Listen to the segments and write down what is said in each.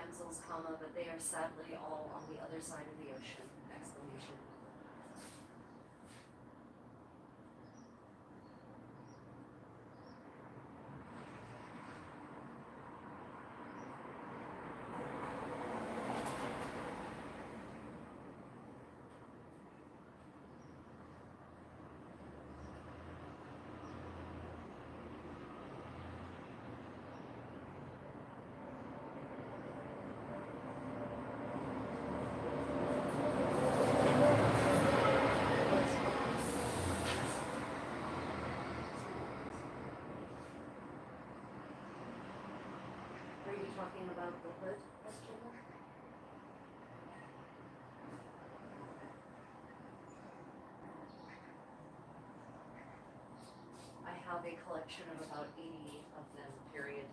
damsels, comma, but they are sadly all on the other side of the ocean, exclamation. Are you talking about the hood vegetable? I have a collection of about 80 of them, period.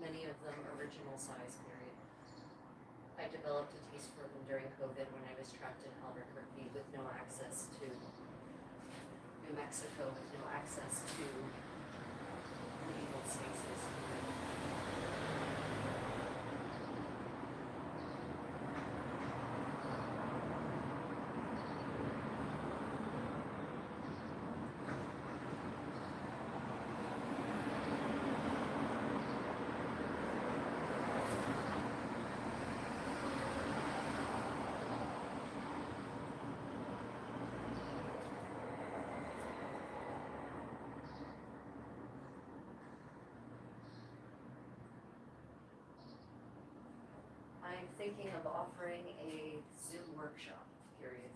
Many of them original size, period. I developed a taste for them during COVID when I was trapped in Albuquerque with no access to New Mexico, with no access to medieval spaces. I'm thinking of offering a Zoom workshop, period.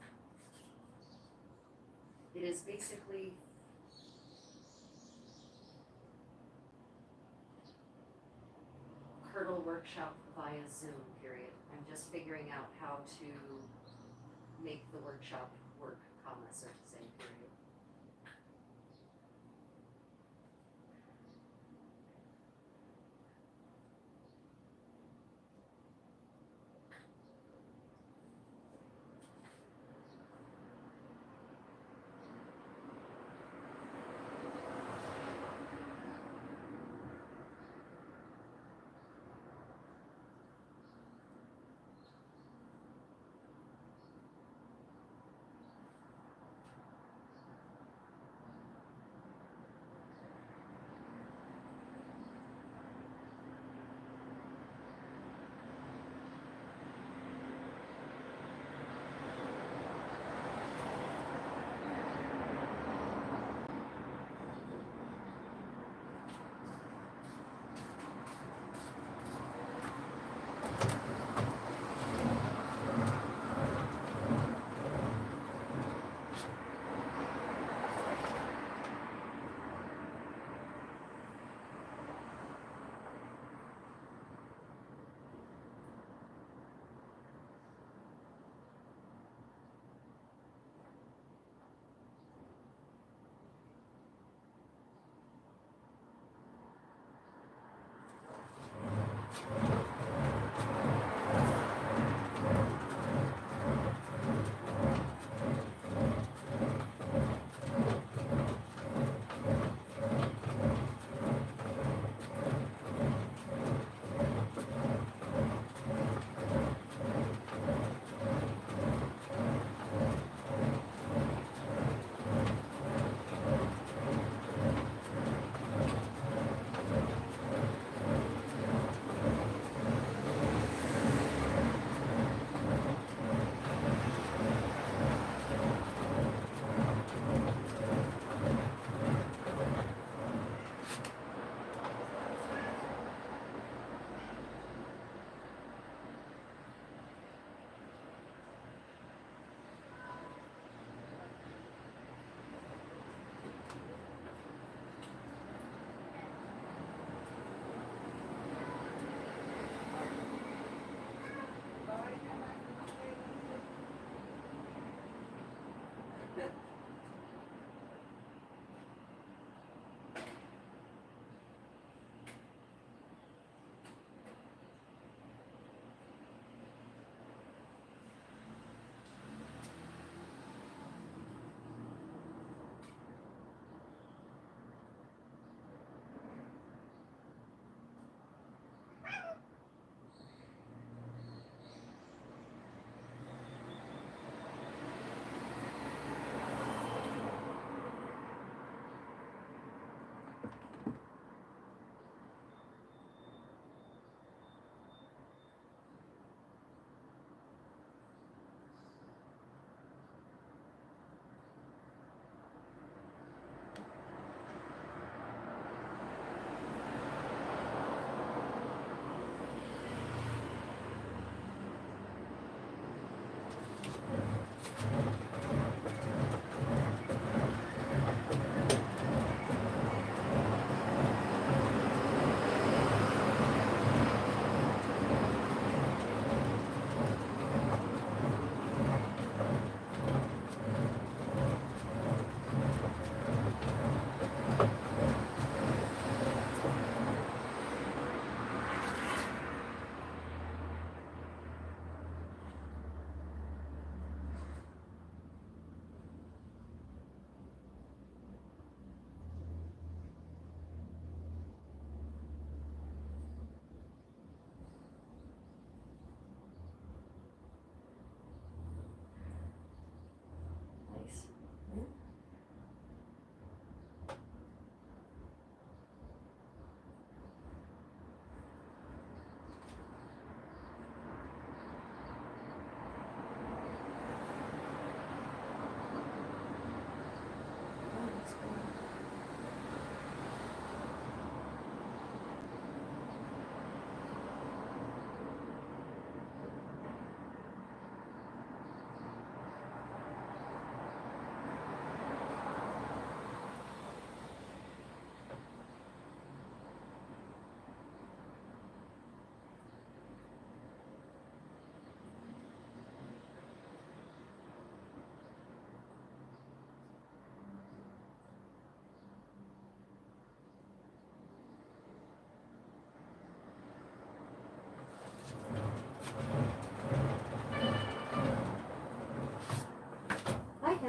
It is basically hurdle workshop via Zoom, period. I'm just figuring out how to make the workshop work, comma, so to say, period.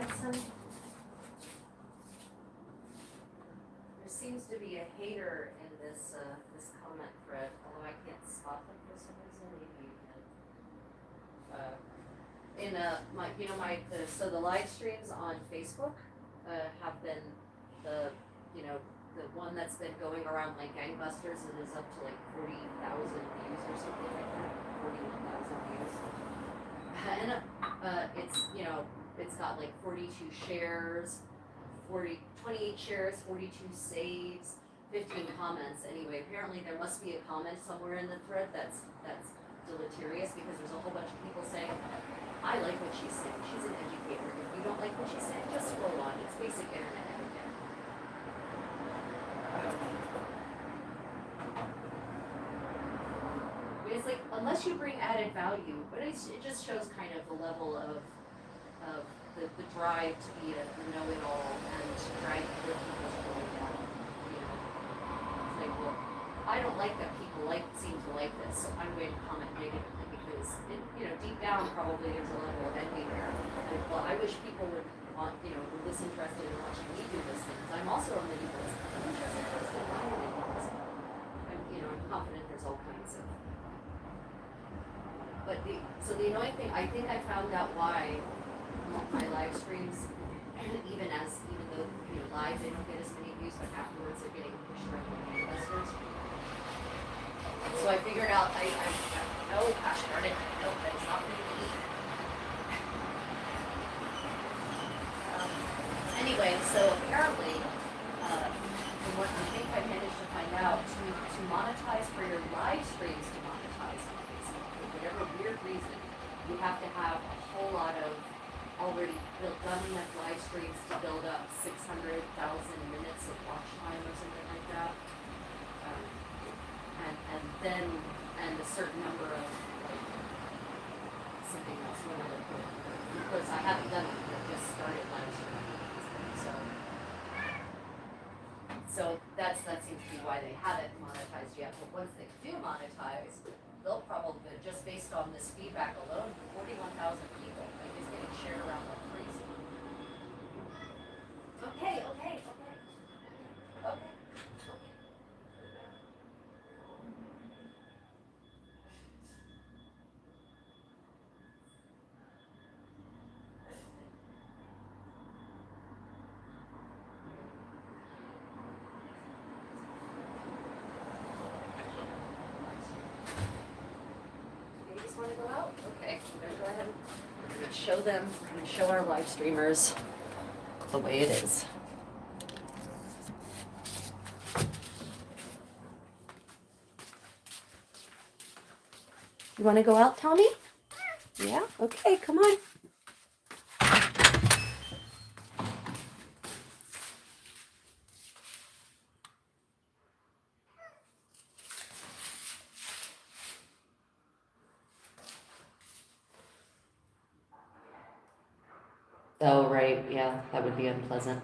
Hanson? There seems to be a hater in this this comment thread, although I can't spot them for some reason. Maybe you can. So the live streams on Facebook have been the the one that's been going around like gangbusters and is up to like 40,000 views or something like that, 41,000 views. And it's got like 42 shares, 28 shares, 42 saves, 15 comments. Anyway, apparently there must be a comment somewhere in the thread that's deleterious, because there's a whole bunch of people saying, I like what she's saying. She's an educator. If you don't like what she's saying, just scroll on. It's basic internet etiquette. It's like, unless you bring added value, but it just shows kind of the level of the drive to be a know-it-all and to try to put people's going down. It's like, well, I don't like that people seem to like this, so I'm going to comment negatively, because deep down probably there's a level of envy there. And, well, I wish people would were this interested in watching me do these things. I'm also a minimalist. I'm interested in minimalist. I'm confident there's all kinds of. But the annoying thing, I think I found out why my live streams, even though live they don't get as many views, but afterwards they're getting pushed around the investors. So I figured out oh gosh darn it, no, that's not going to be. Anyway, so apparently, from what I think I managed to find out, to monetize for your live streams, to monetize on Facebook, for whatever weird reason, you have to have a whole lot of already done enough live streams to build up 600,000 minutes of watch time or something like that. And a certain number of something else, one other point. Of course, I haven't done it, I've just started live streaming. So that seems to be why they haven't monetized yet. But once they do monetize, they'll probably, just based on this feedback alone, 41,000 people, like, is getting shared around like crazy. Okay. Want to go out? Okay, we're going to go ahead and we're going to show them, we're going to show our live streamers the way it is. You want to go out, Tommy? Yeah? Okay, come on. Oh, right. Yeah, that would be unpleasant.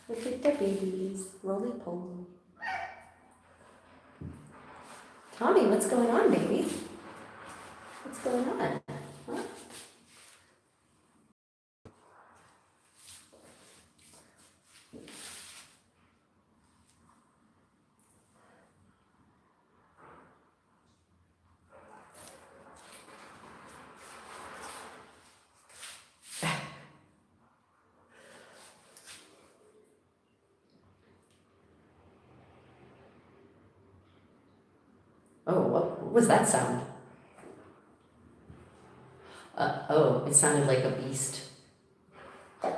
Look at the babies, roly-poly. Tommy, what's going on, baby? What's going on? Huh? Oh, what was that sound? Oh, it sounded like a beast. Look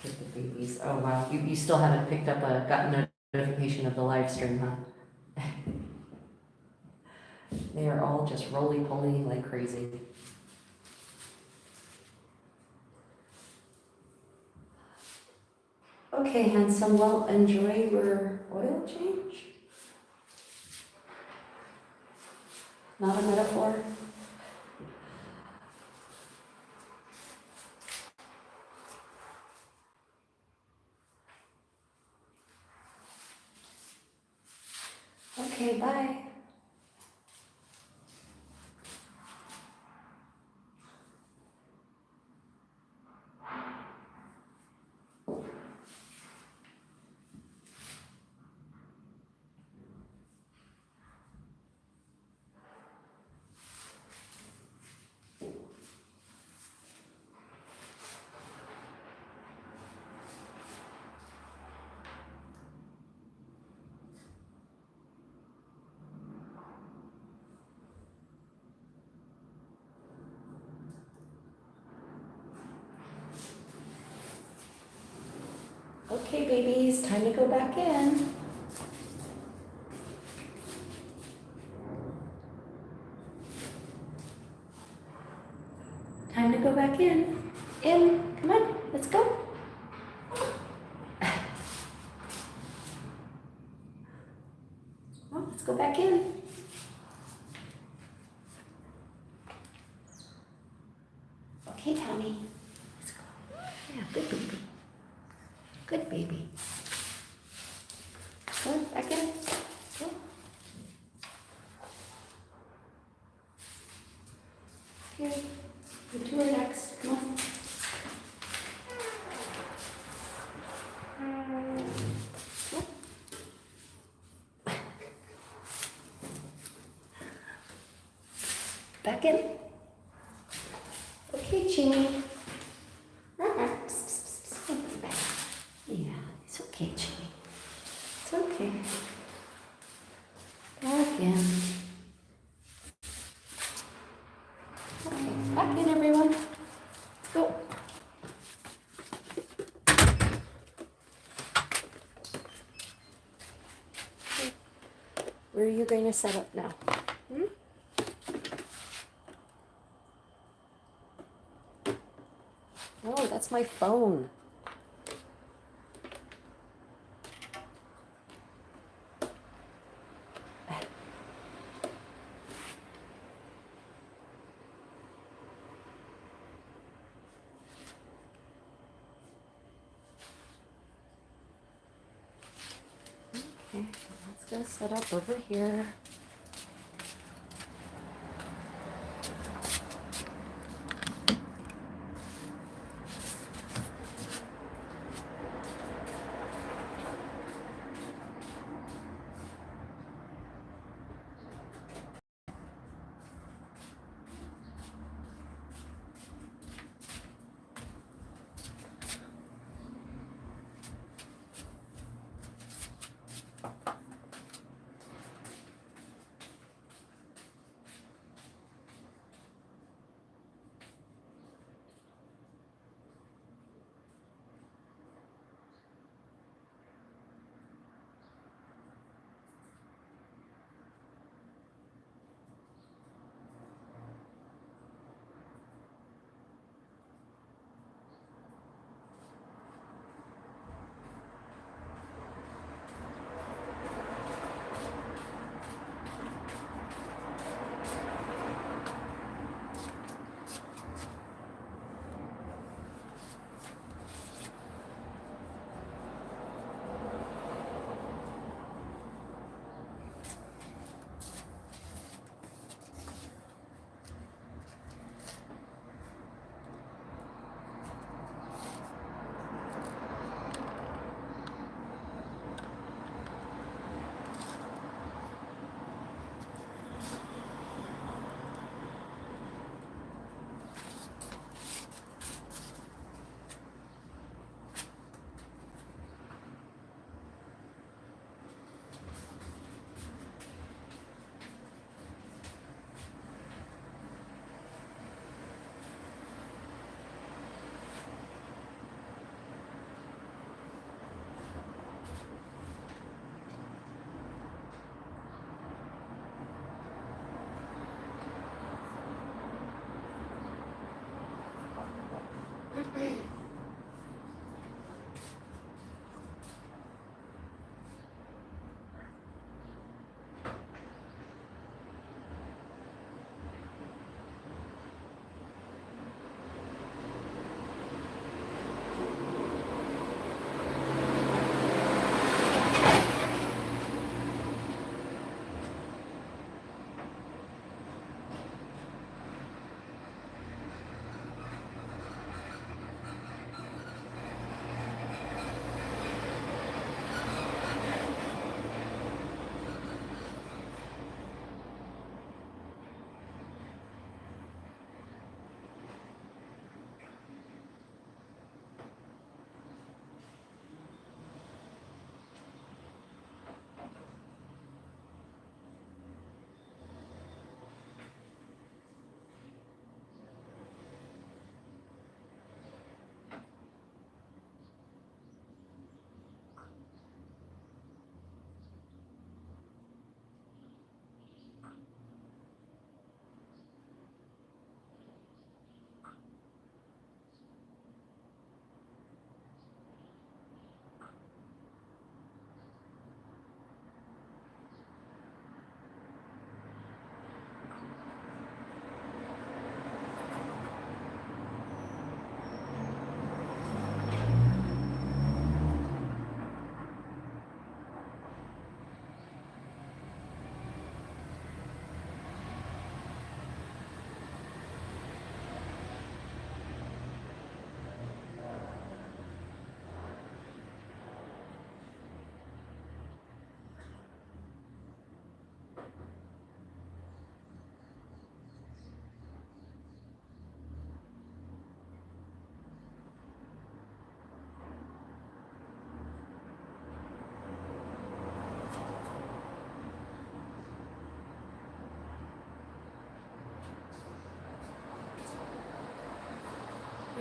at the babies. Oh, wow. You still haven't picked up gotten a notification of the live stream, huh? They are all just roly-poly like crazy. Okay, handsome. Well, enjoy your oil change. Not a metaphor? Okay, bye. Okay, babies, time to go back in. Time to go back in. In, come on, let's go. Well, let's go back in. Okay, Tommy, let's go. Yeah, good baby. Good baby. Go, back in. Go. Here, you two are next, come on. Back in. Okay, Chinny. Yeah, it's okay, Chinny. It's okay. Back in. Okay, back in, everyone. Let's go. Where are you going to set up now? Oh, that's my phone. Okay, let's go set up over here.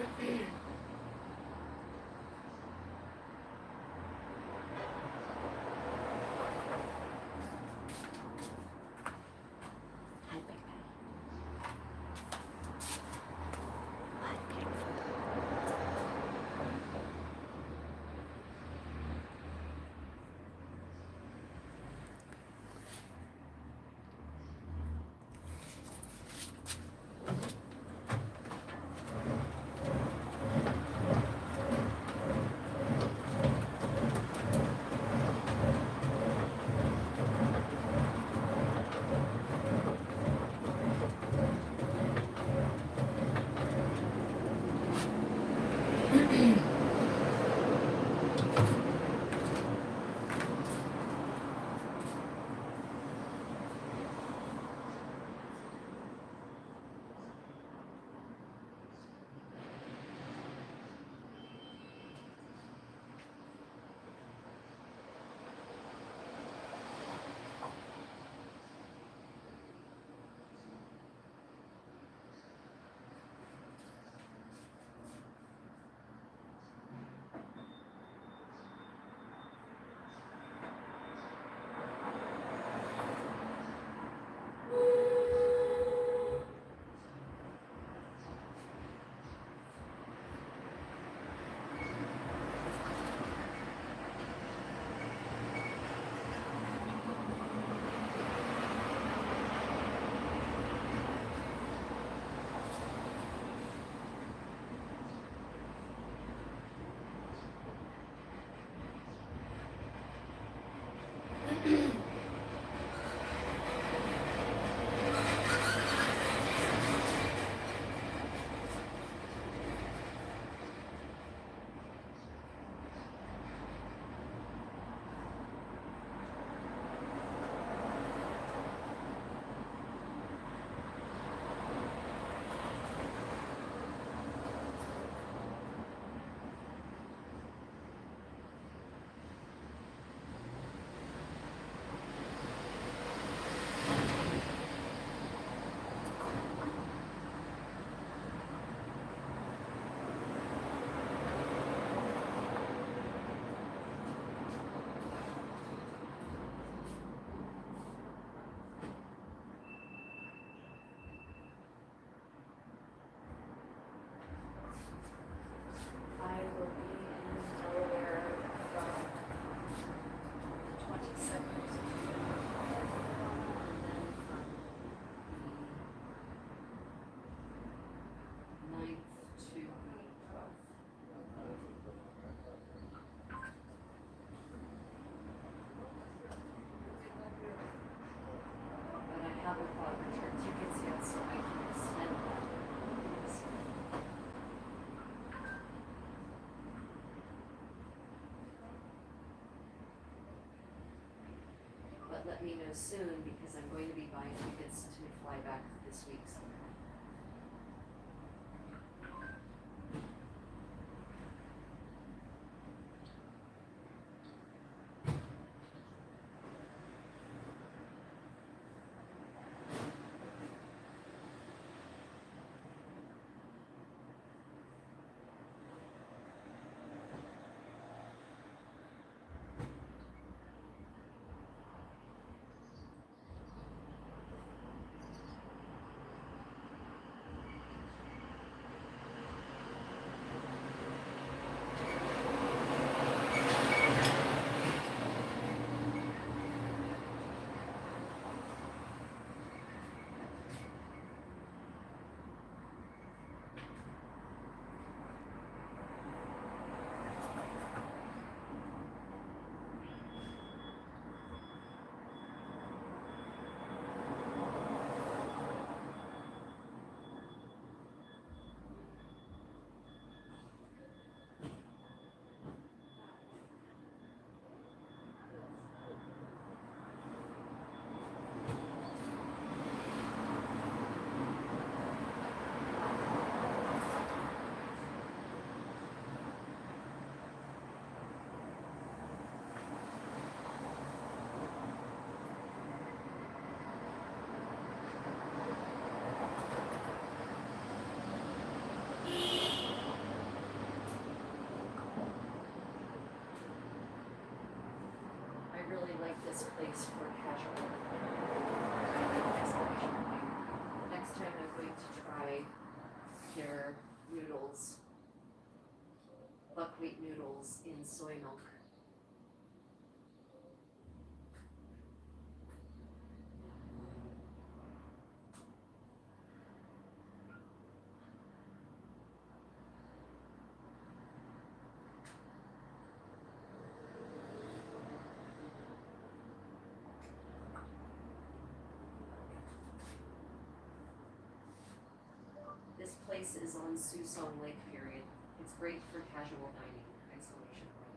Hi, Big Guy. Hi, beautiful. I will be in Delaware from the 22nd to and then from the 9th to the 12th. But I haven't bought return tickets yet, so I can extend that. But let me know soon because I'm going to be buying tickets to fly back this week sometime. this place for casual dining isolation point. Next time I'm going to try their noodles, buckwheat noodles in soy milk. This place is on Susong Lake period. It's great for casual dining isolation point.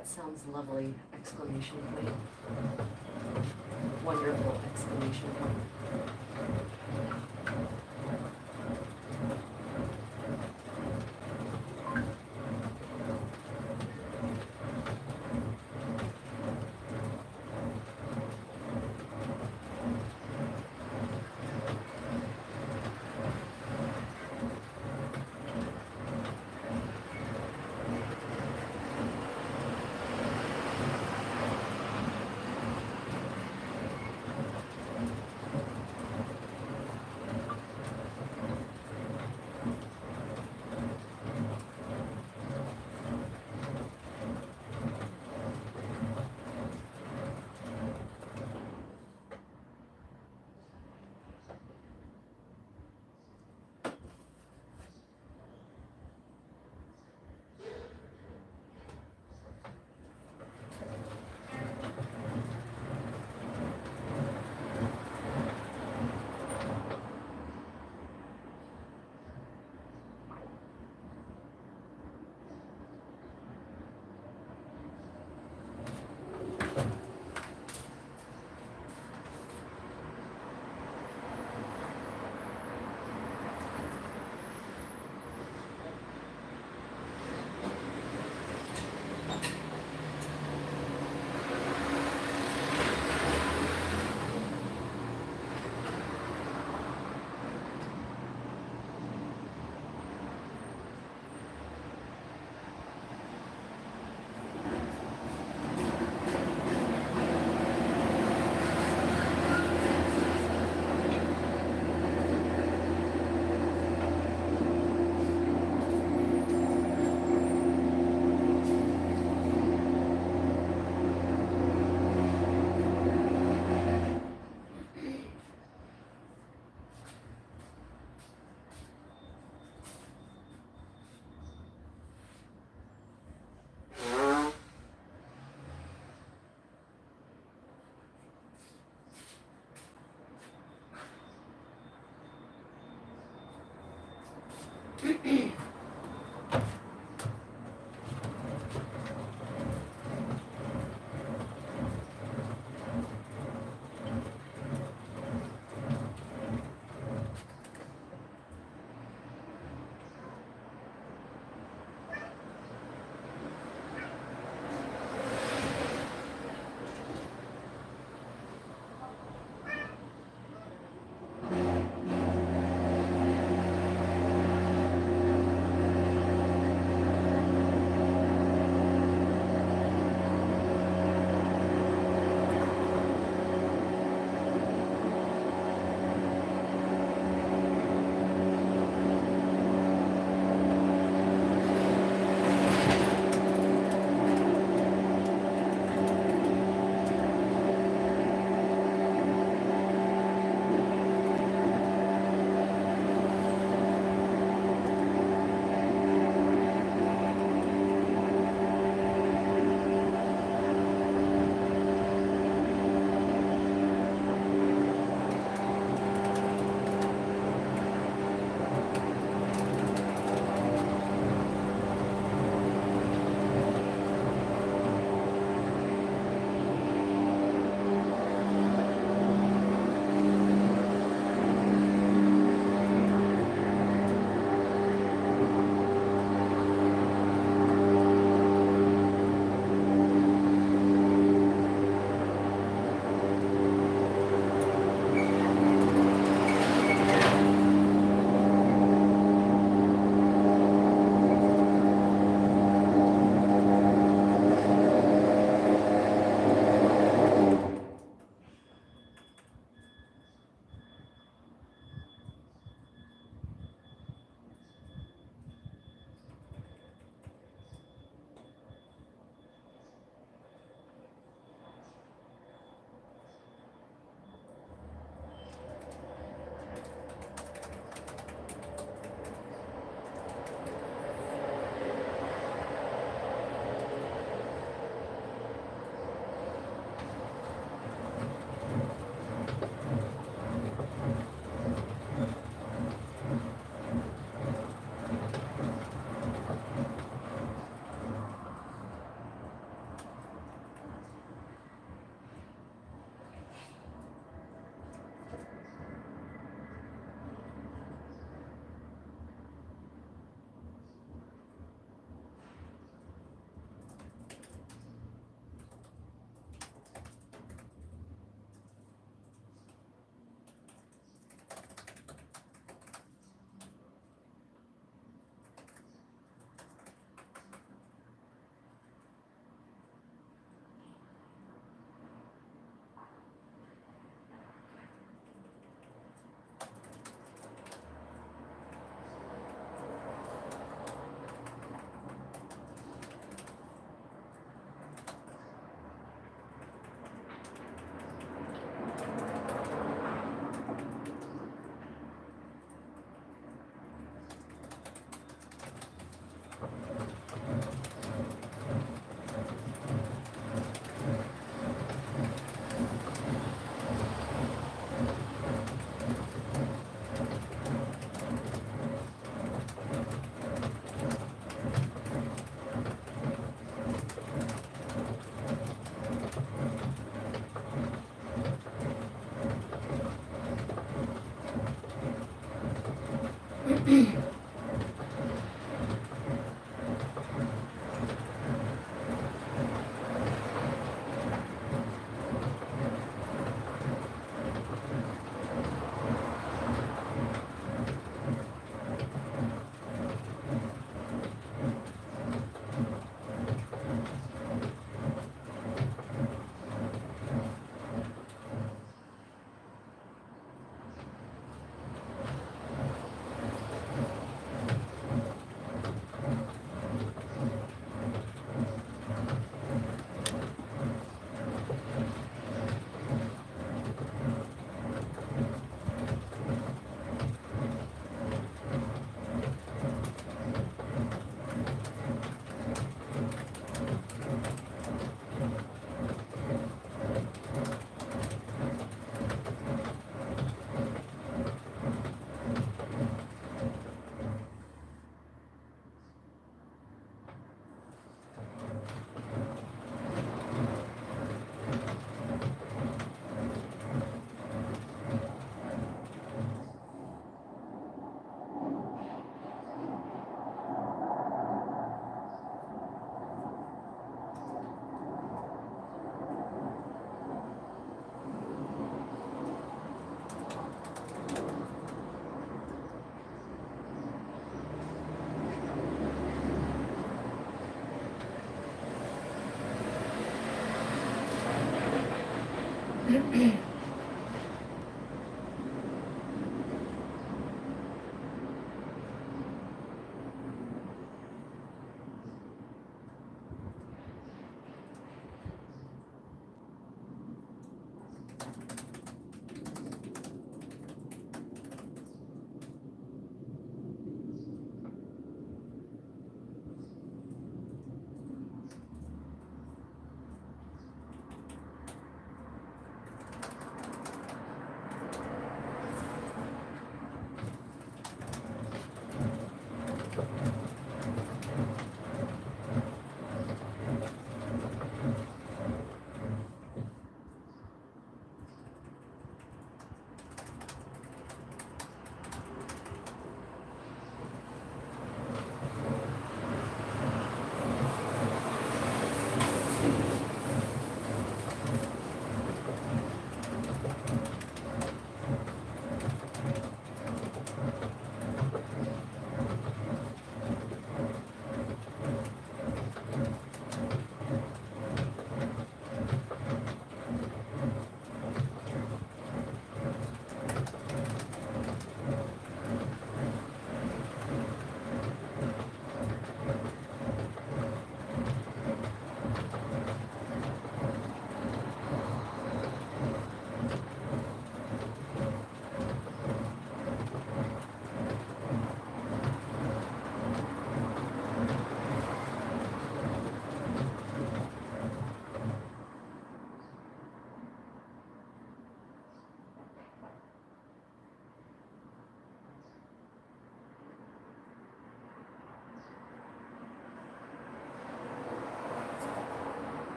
That sounds lovely! Exclamation point. Wonderful! Exclamation point.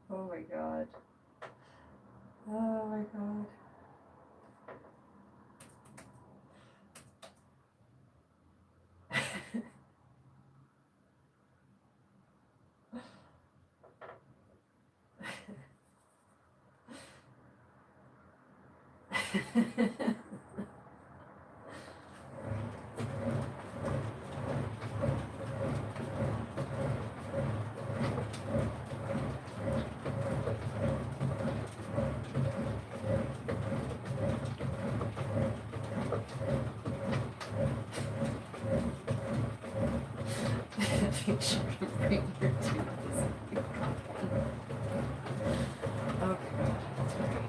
Oh my god. Oh my god. Make sure to bring your toothpaste. Okay, that's great.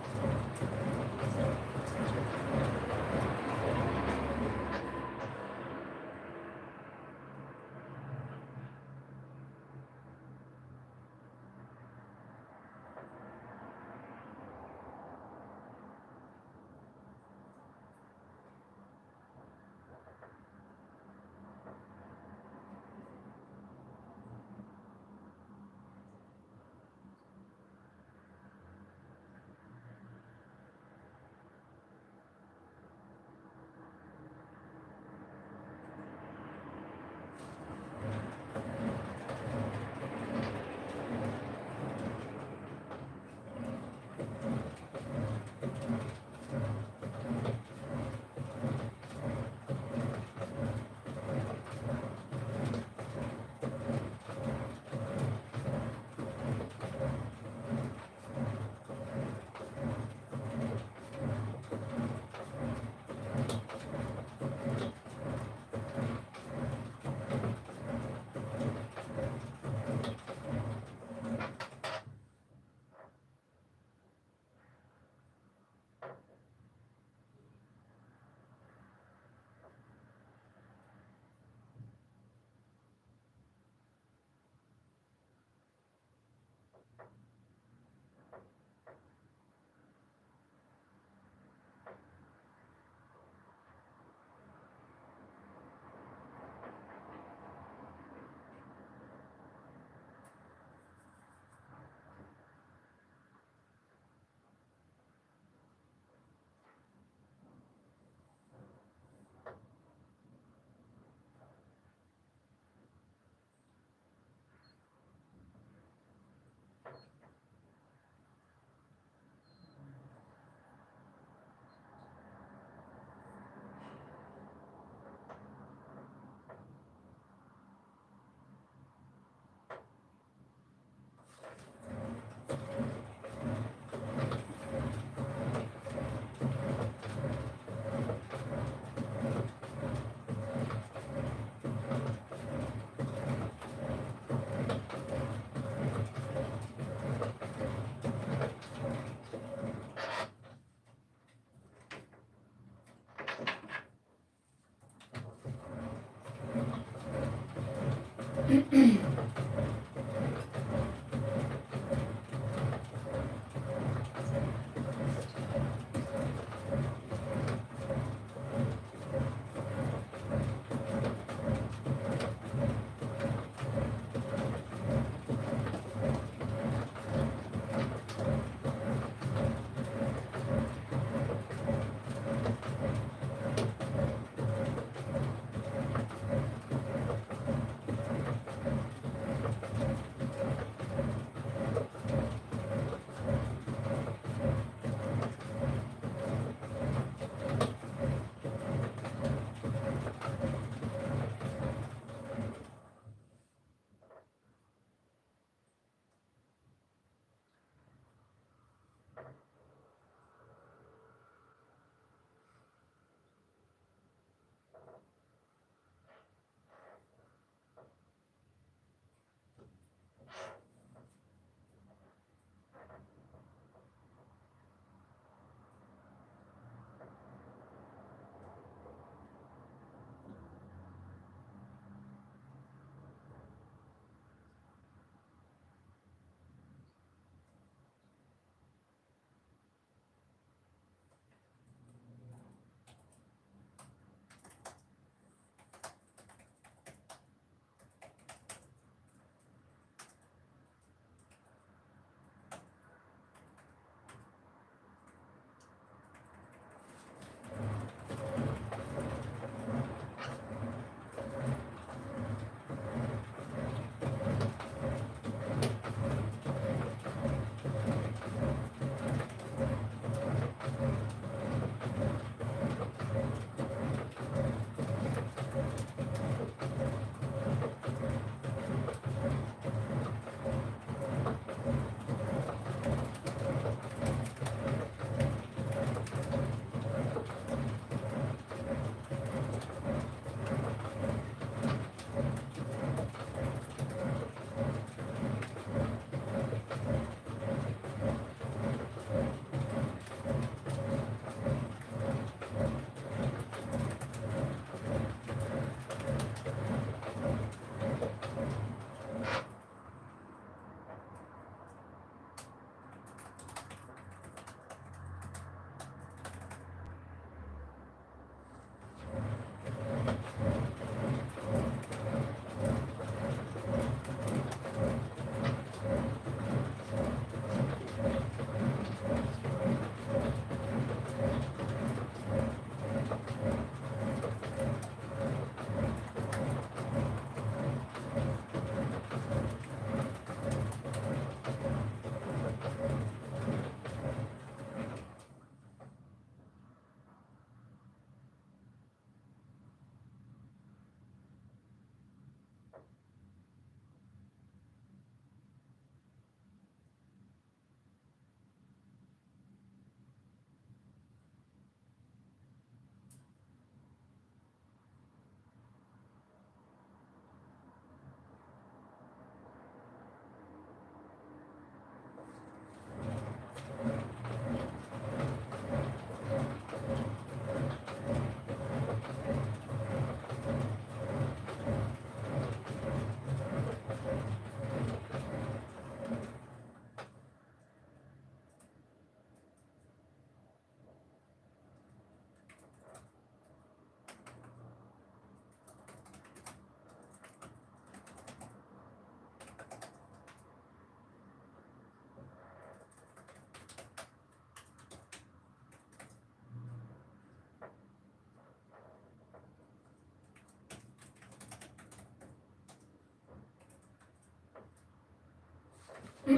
So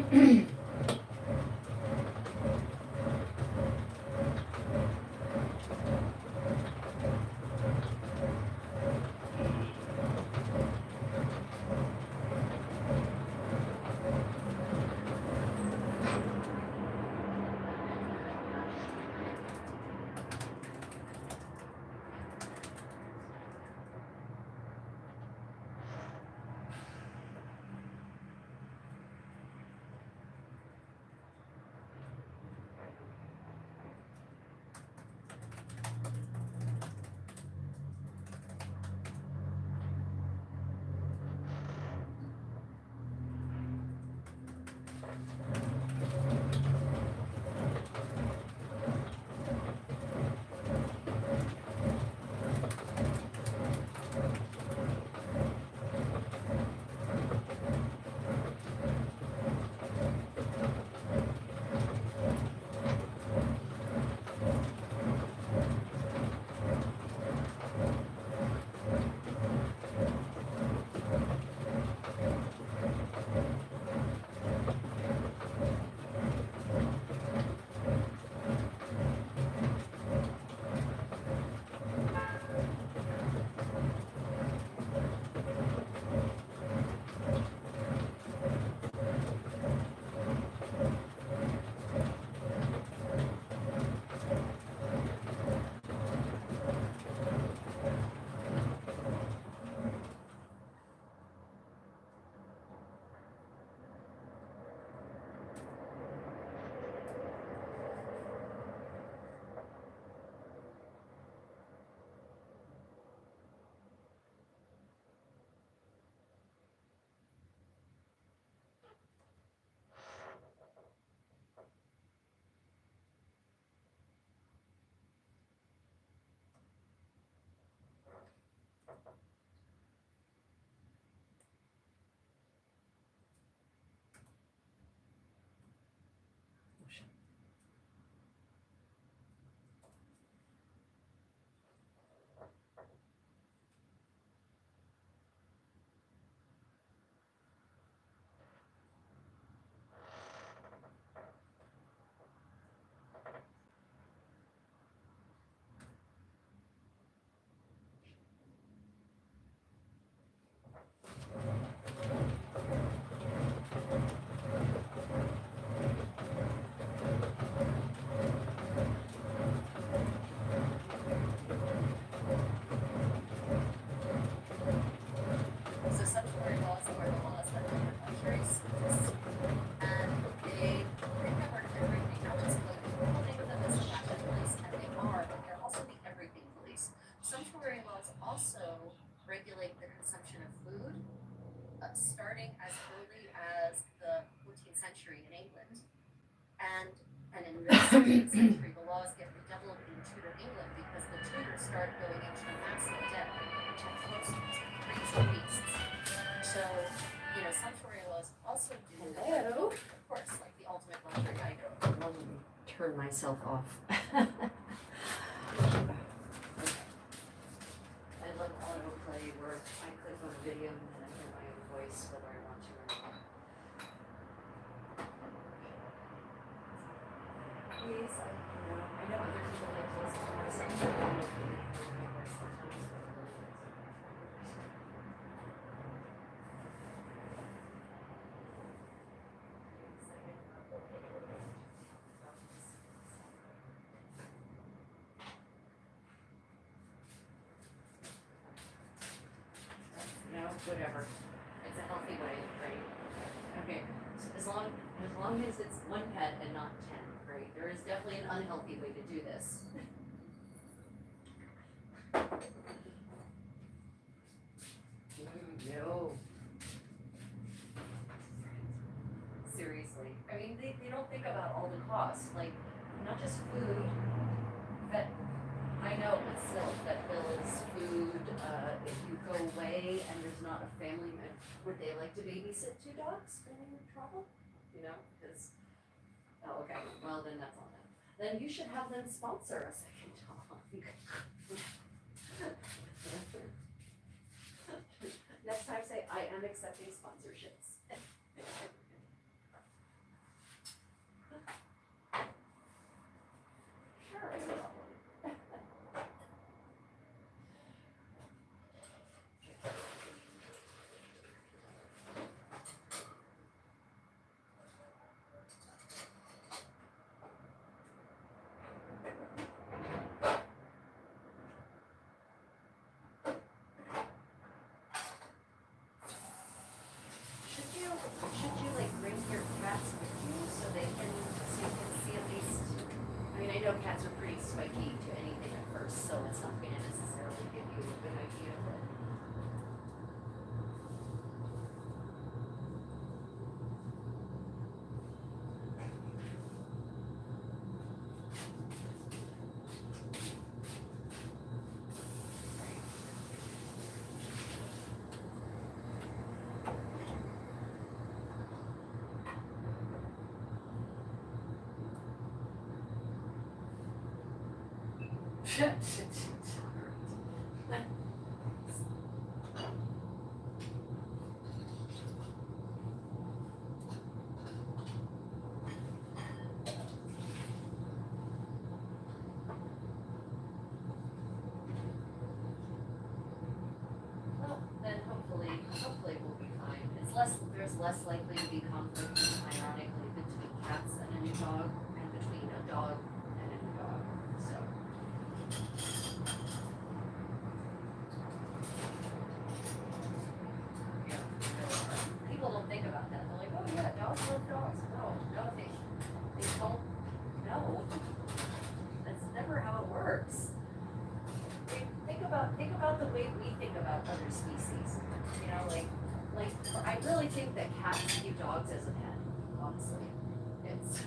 sumptuary laws are the laws that govern luxuries, and they cover everything, not just clothing. People think of them as the fashion police, and they are, but they're also the everything police. Sumptuary laws also regulate the consumption of food, starting as early as the 14th century in England, and in the 16th century, the laws get redoubled in Tudor England because the Tudors start going into massive debt to host crazy beasts. So, sumptuary laws also do, Hello. of course, like the ultimate luxury item. Let me turn myself off. I love autoplay where I click on a video and then I hear my own voice whether I want to or not. Please, I know other people like to listen to myself, but I don't know if they hear my voice sometimes, but it really makes it no, whatever. It's a healthy way, right? Okay. So as long as it's one pet and not 10, right? There is definitely an unhealthy way to do this. No. Seriously. I mean, they don't think about all the costs. Like, not just food, vet. I know, but still, vet bills, food, if you go away and there's not a family member, would they like to babysit 2 dogs when you travel? Because, oh, okay, well, then that's on them. Then you should have them sponsor a second dog. Next time say, I am accepting sponsorships. Well, then hopefully we'll be fine. There's less likely to be conflict, ironically, between cats and a new dog, and between a dog and a new dog, so. Yeah, people don't think about that, they're like, oh yeah, dogs love dogs, no, they don't, no. That's never how it works. Think about the way we think about other species. You know, like I really think that cats view dogs as a pet, honestly. It's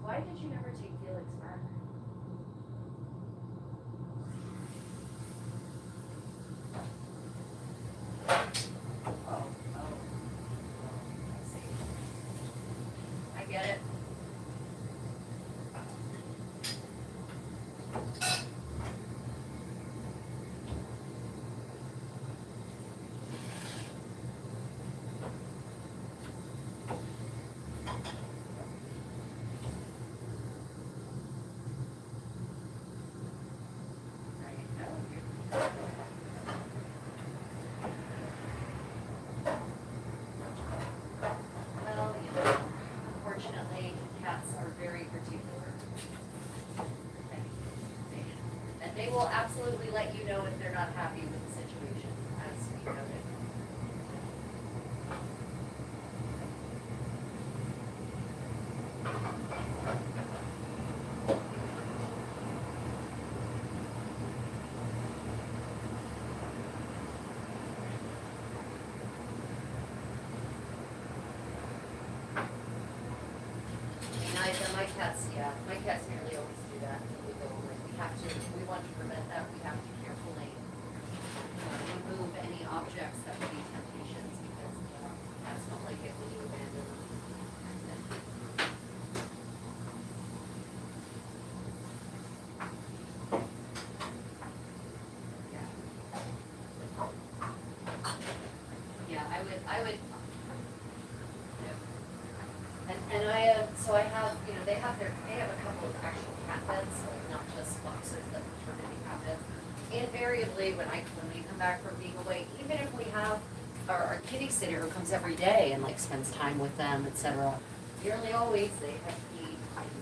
why did you never take Felix back? Oh, I see. I get it. Well, unfortunately, cats are very particular. And they will absolutely let you know if they're not happy with the situation, as we noted. My cats nearly always do that. We go, like, we want to prevent that, we have to carefully remove any objects that would be temptations, because cats don't like it when you abandon them. Yeah, I would. So I have, they have a couple of actual cat beds, like not just boxes, but maternity cat beds. Invariably, when we come back from being away, even if we have our kitty sitter who comes every day and like spends time with them, etc., nearly always they have peed in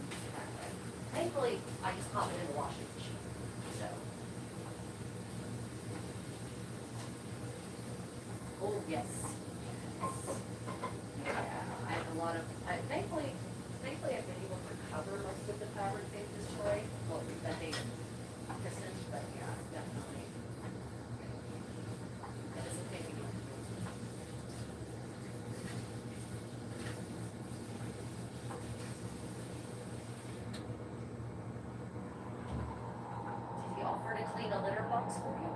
the cat bed. Thankfully, I just pop it in the washing machine, so. Oh, yes. Yeah, I have a lot of, thankfully I've been able to recover most of the fabric they've destroyed, well, that they christened, but yeah, definitely. That is a thing we need to do. Did he offer to clean a litter box for you?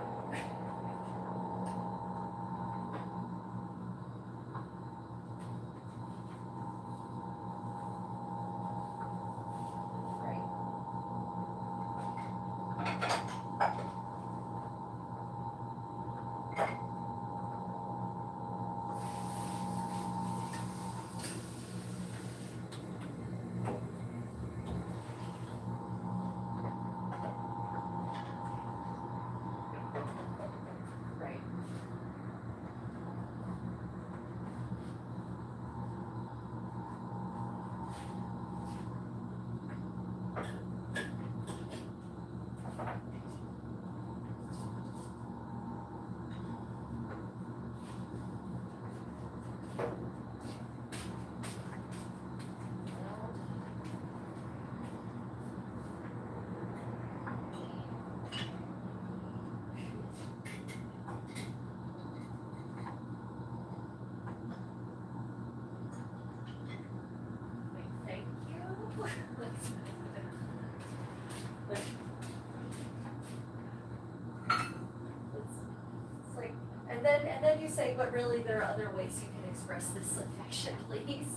It's like, and then you say, but really there are other ways you can express this affection, please.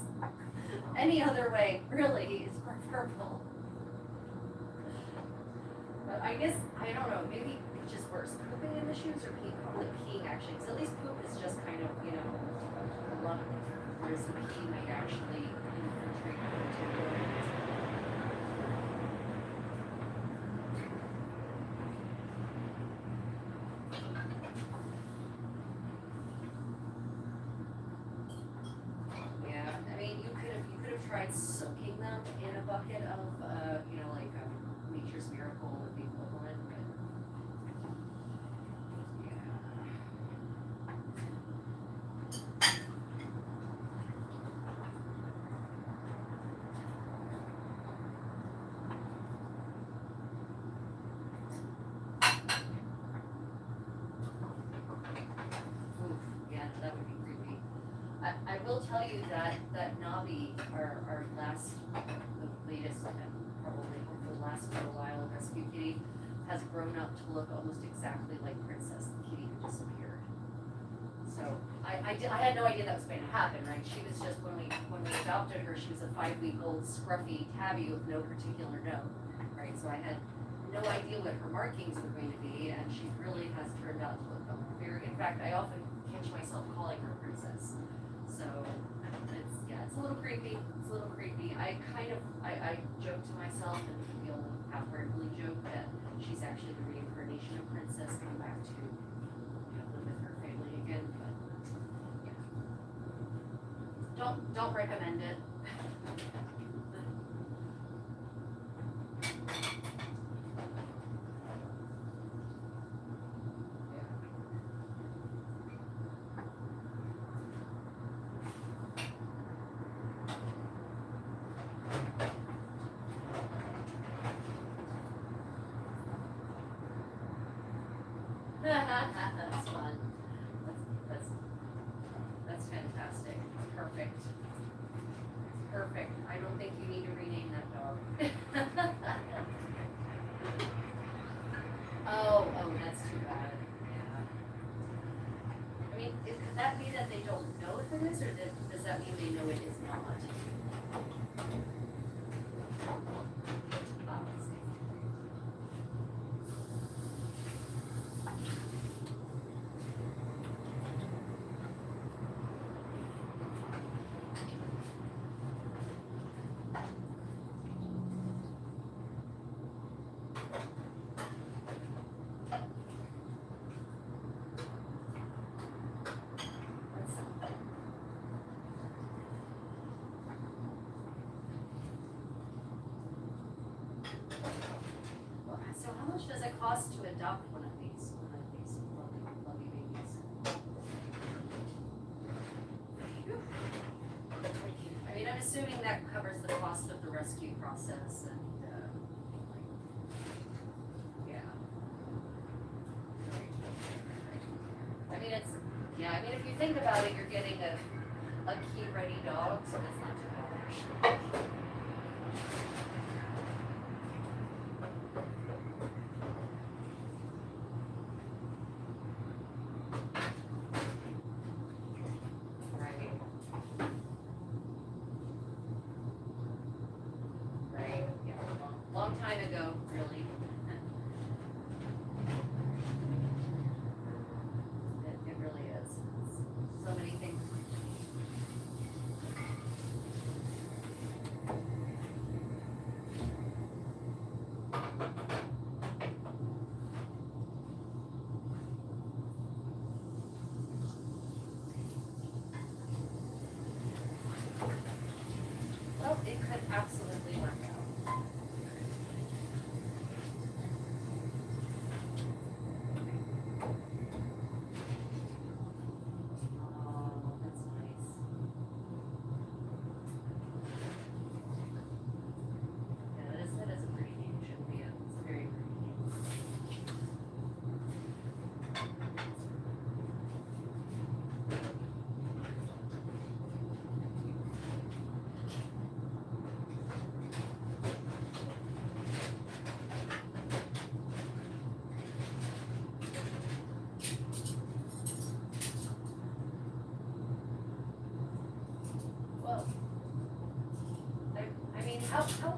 Any other way really is preferable. But I guess, I don't know, maybe which is worse, pooping in the shoes or peeing, probably peeing actually, because at least poop is just kind of, a lot of, whereas the pee might actually infiltrate the material. Yeah, I mean, you could have tried soaking them in a bucket of, like Nature's Miracle would be equivalent, but yeah. Oof, yeah, that would be creepy. I will tell you that Navi, our last, the latest, and probably for the last little while, rescue kitty, has grown up to look almost exactly like Princess, the kitty who disappeared. So I had no idea that was going to happen, right? She was just, when we adopted her, she was a 5-week-old scruffy tabby with no particular note, right? So I had no idea what her markings were going to be, and she really has turned out to look very, in fact, I often catch myself calling her Princess. So it's a little creepy. It's a little creepy. I joke to myself and feel half-heartedly joke that she's actually the reincarnation of Princess coming back to live with her family again. But yeah, don't recommend it. That's fun. That's fantastic. Perfect. Perfect. I don't think you need to rename that dog. Oh, that's too bad. Yeah. I mean, could that be that they don't know if it is, or does that mean they know it is not? Oh, I see. So how much does it cost to adopt one of these lovely babies? I mean, I'm assuming that covers the cost of the rescue process and, yeah. I mean, if you think about it, you're getting a key-ready dog, so it's not too bad actually. Right, yeah, long time ago, really. It really is. So many things.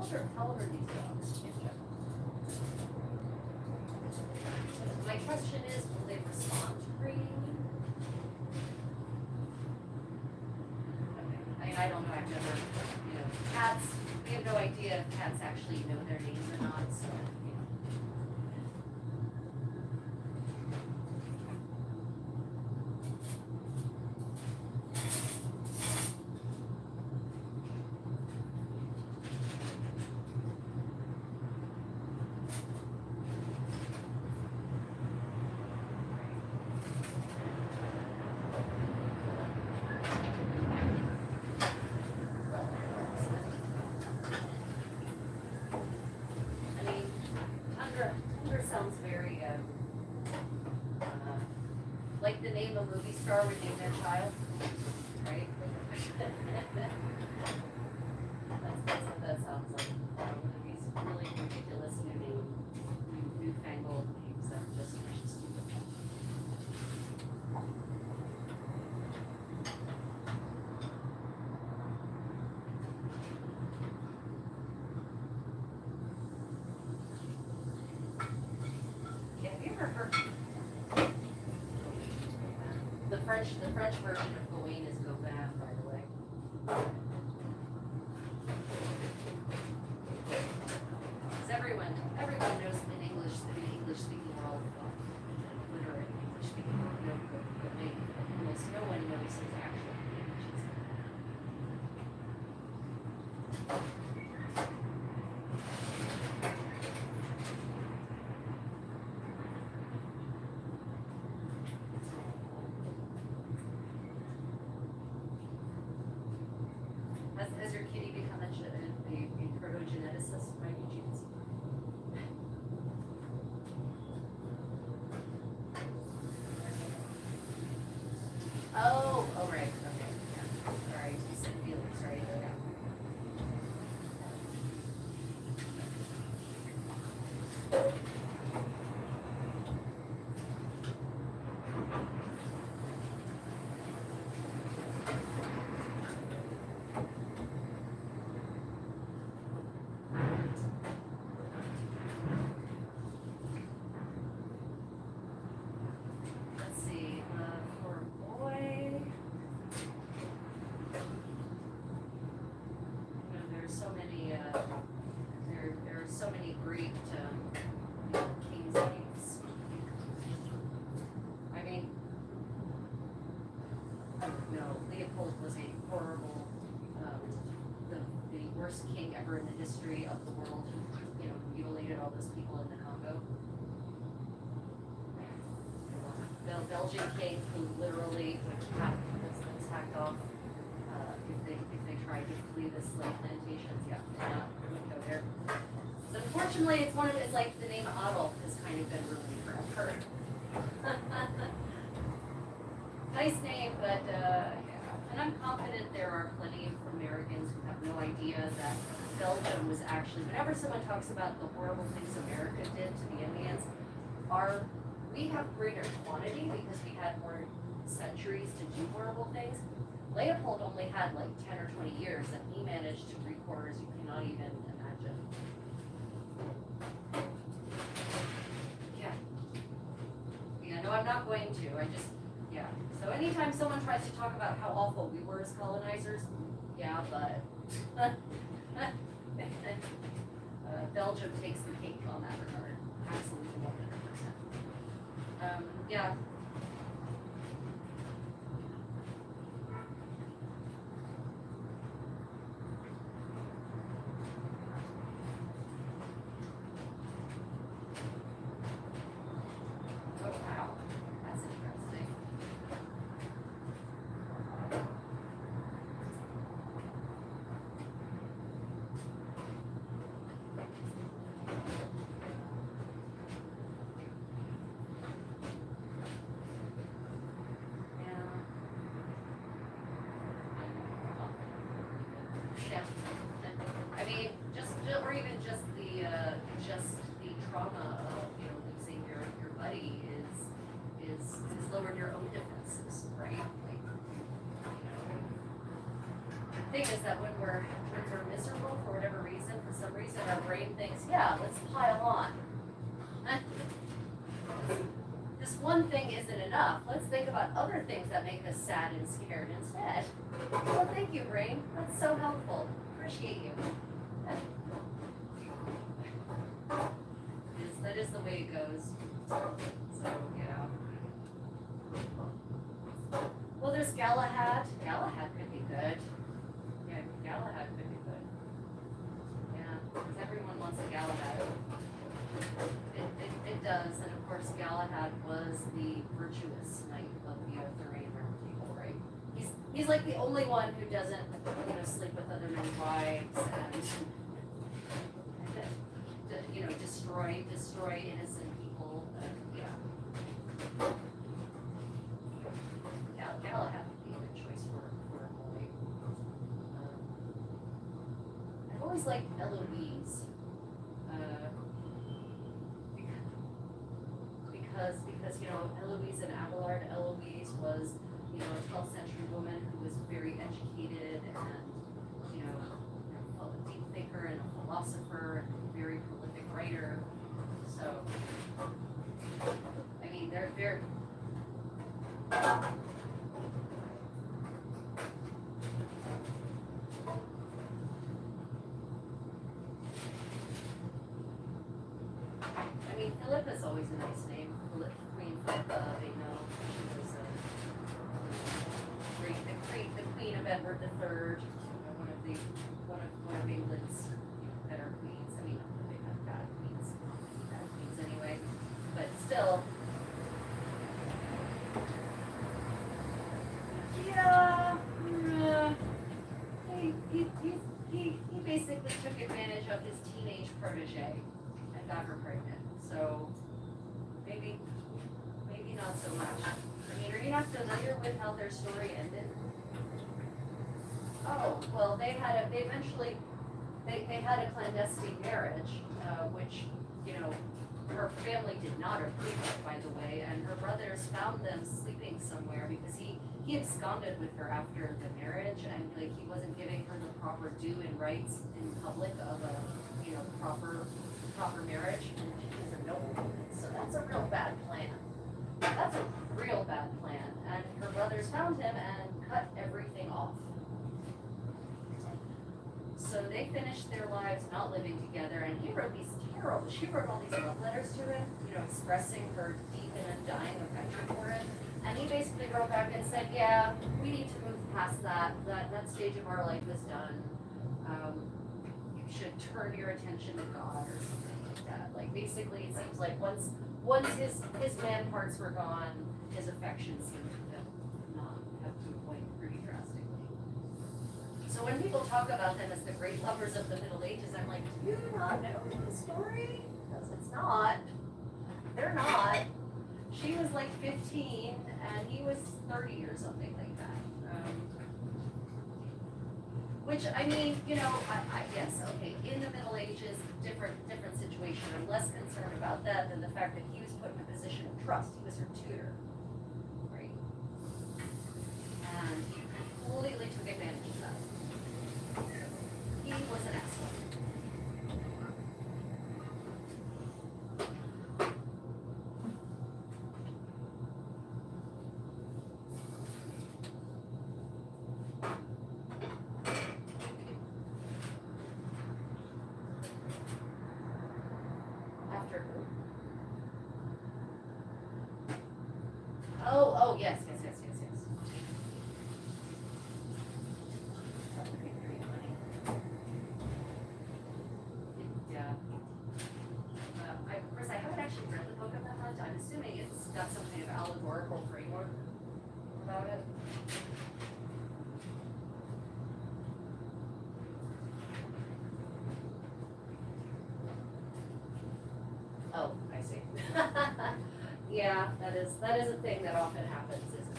How old are these dogs in general? My question is, will they respond to breeding? Okay. I don't know, I've never, cats, we have no idea if cats actually know their names or not, so, Tundra sounds very, like the name a movie star would name their child, right? That's what that sounds like. One of these really ridiculous newfangled names that are just stupid. Yeah, have you ever heard the French version of Gawain is Gauvain, by the way. Because everyone knows in English speaking world, literate English speaking world, know Gawain, but almost no one knows his actual name, which is Has your kitty become a protogeneticist by any chance? Oh, right, okay, yeah. All right, you said Felix, right? Yeah. Let's see, for a boy, there's so many, there are so many Greek, kings names. I mean, no, Leopold was a horrible, the worst king ever in the history of the world, who, mutilated all those people in the Congo. The Belgian king who literally would have his hacked off if they tried to flee the slave plantations. Yeah, wouldn't go there. So unfortunately, it's like the name Adolf has kind of been ruined forever. Nice name, but yeah. And I'm confident there are plenty of Americans who have no idea that Belgium was actually, whenever someone talks about the horrible things America did to the Indians, we have greater quantity because we had more centuries to do horrible things. Leopold only had like 10 or 20 years, and he managed to wreak horrors you cannot even imagine. Yeah, no, I'm not going to. Yeah. So anytime someone tries to talk about how awful we were as colonizers, yeah, but Belgium takes the cake on that regard. Absolutely 100%. Yeah. Oh, wow. That's interesting. Yeah. I mean, or even just the trauma of losing your buddy is lowered your own defenses, right? Like, the thing is that when we're miserable for whatever reason, for some reason our brain thinks, yeah, let's pile on. This one thing isn't enough. Let's think about other things that make us sad and scared instead. Well, thank you, brain. That's so helpful. Appreciate you. That is the way it goes. So, yeah. Well, there's Galahad. Galahad could be good. Yeah, Galahad could be good. Yeah, because everyone wants a Galahad. It does, and of course Galahad was the virtuous knight of the Arthurian Round Table, right? He's like the only one who doesn't, sleep with other men's wives and destroy innocent people. Galahad would be a good choice for a boy. I've always liked Eloise. Because Eloise and Abelard. Eloise was a 12th century woman who was very educated and a deep thinker and a philosopher and a very prolific writer. So I mean they're Philippa is always a nice name. Queen Philippa, they know she was the Queen of Edward III, one of England's better queens. I mean, not that they've had bad queens anyway, but still. He basically took advantage of his teenage protege and got her pregnant. So maybe not so much. I mean, are you not familiar with how their story ended? Oh, well, they had a clandestine marriage, which her family did not approve of, by the way, and her brothers found them sleeping somewhere because he absconded with her after the marriage, and he wasn't giving her the proper due and rights in public of a proper marriage, and she was a noblewoman. So that's a real bad plan. That's a real bad plan. And her brothers found him and cut everything off. So they finished their lives not living together, and she wrote all these love letters to him, expressing her deep and undying affection for him. And he basically wrote back and said, yeah, we need to move past that stage of our life is done. You should turn your attention to God or something like that. Like basically it seems like once his man parts were gone, his affection seemed to not have moved pretty drastically. So when people talk about them as the great lovers of the Middle Ages, I'm like, do you not know the story? Because it's not. They're not. She was like 15 and he was 30 or something like that. Which, I mean, I guess, okay, in the Middle Ages, different situation. I'm less concerned about that than the fact that he was put in a position of trust. He was her tutor, right? And he completely took advantage of that. He was an asshole. Oh, yes. Yeah. Of course, I haven't actually read the Book of the Hunt. I'm assuming it's got some kind of allegorical framework about it. Oh, I see. Yeah, that is a thing that often happens, isn't it?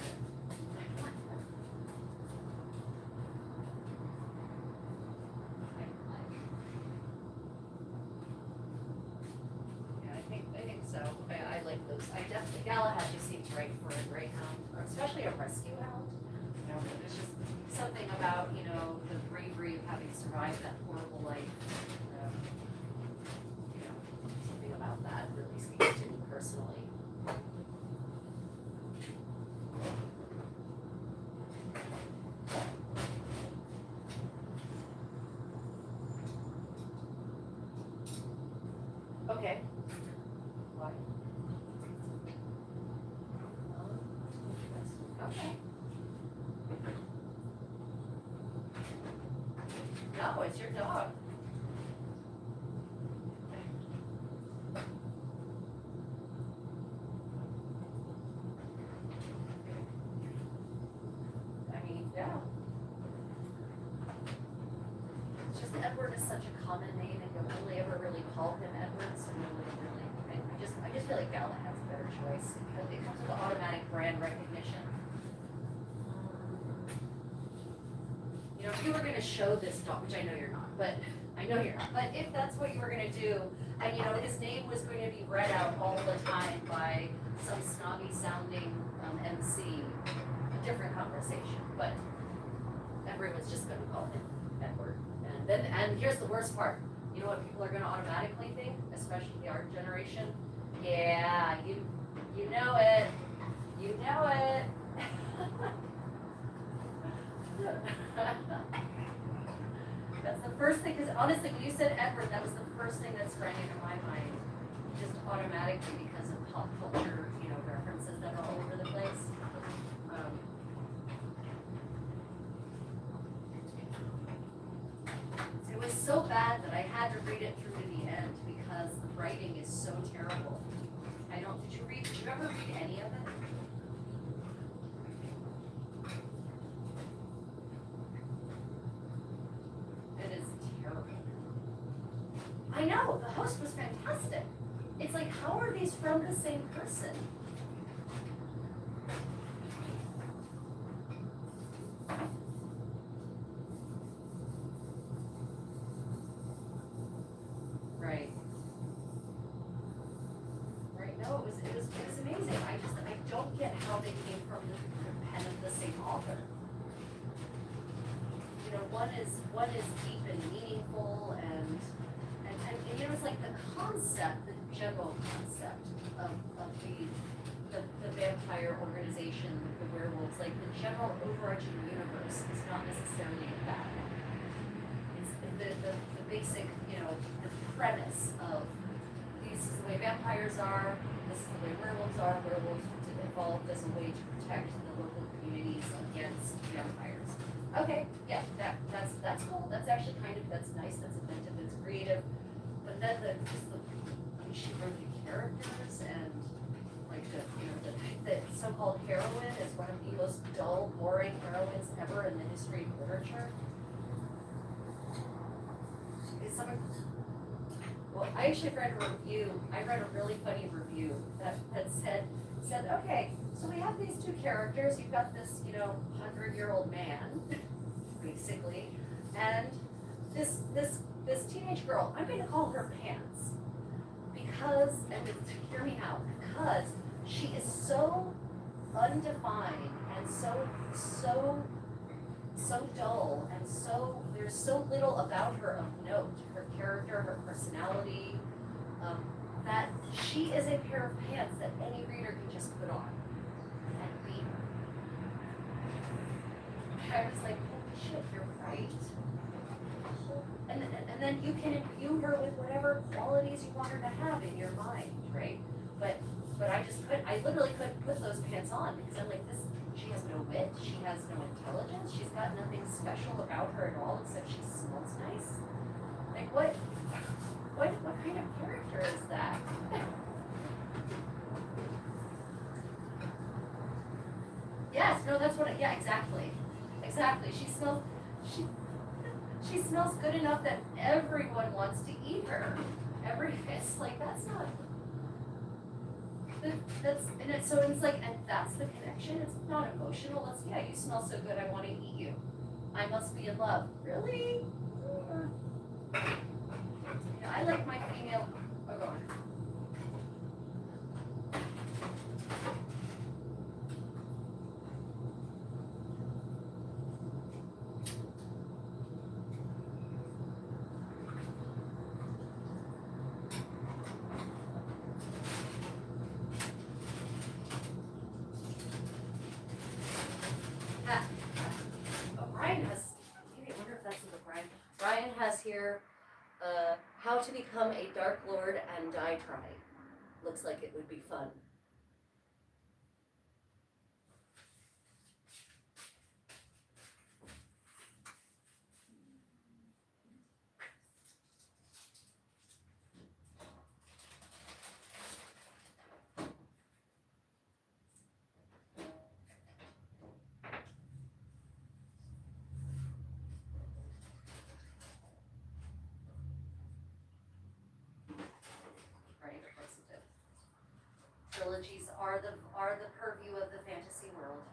Yeah, I think so. I like those. Definitely Galahad just seems right for a greyhound, or especially a rescue hound. There's just something about the bravery of having survived that horrible life. dad really speaks to me personally. Okay. Why? Okay. No, it's your dog. I mean, yeah. It's just Edward is such a common name, and you'll only ever really call him Edward, so nobody really. I just feel like Gala has a better choice because it comes with automatic brand recognition. You know, if you were going to show this dog, which I know you're not, but I know you're not, but if that's what you were going to do, and you know, his name was going to be read out all the time by some snobby sounding MC, a different conversation, but everyone's just going to call him Edward. And here's the worst part. You know what people are going to automatically think, especially our generation? Yeah, you know it. You know it. That's the first thing, because honestly, when you said Edward, that was the first thing that sprang into my mind, just automatically because of pop culture, you know, references that are all over the place. It was so bad that I had to read it through to the end because the writing is so terrible. Did you ever read any of it? It is terrible. I know, the host was fantastic. It's like, how are these from the same person? Right. Right, no, it was amazing. I don't get how they came from the pen of the same author. You know, one is deep and meaningful and you know, it's like the concept, the general concept of the vampire organization, the werewolves, like the general overarching universe is not necessarily a bad one. It's the basic, you know, the premise of this is the way vampires are, this is the way werewolves are, werewolves evolved as a way to protect the local communities against vampires. Okay, yeah, that's cool. That's actually that's nice, that's inventive, that's creative. But then when she wrote the characters and like the so-called heroine is one of the most dull, boring heroines ever in the history of literature. Well, I actually read a review. I read a really funny review that said, okay, so we have these two characters. You've got this, 100-year-old man, basically, and this teenage girl. I'm going to call her Pants because, and hear me out, because she is so undefined and so dull, and there's so little about her of note, her character, her personality, that she is a pair of pants that any reader can just put on and be her. I was like, holy shit, you're right. And then you can imbue her with whatever qualities you want her to have in your mind, right? But I literally couldn't put those pants on because I'm like, she has no wit, she has no intelligence, she's got nothing special about her at all except she smells nice. Like what kind of character is that? Yes, no, that's what exactly. She smells good enough that everyone wants to eat her. It's like that's not so it's like, and that's the connection. It's not emotional. It's you smell so good, I want to eat you. I must be in love. Really? I like my female. Oh, go on. here, how to become a Dark Lord and die trying. Looks like it would be fun. Right, of course it did. Trilogies are the purview of the fantasy world.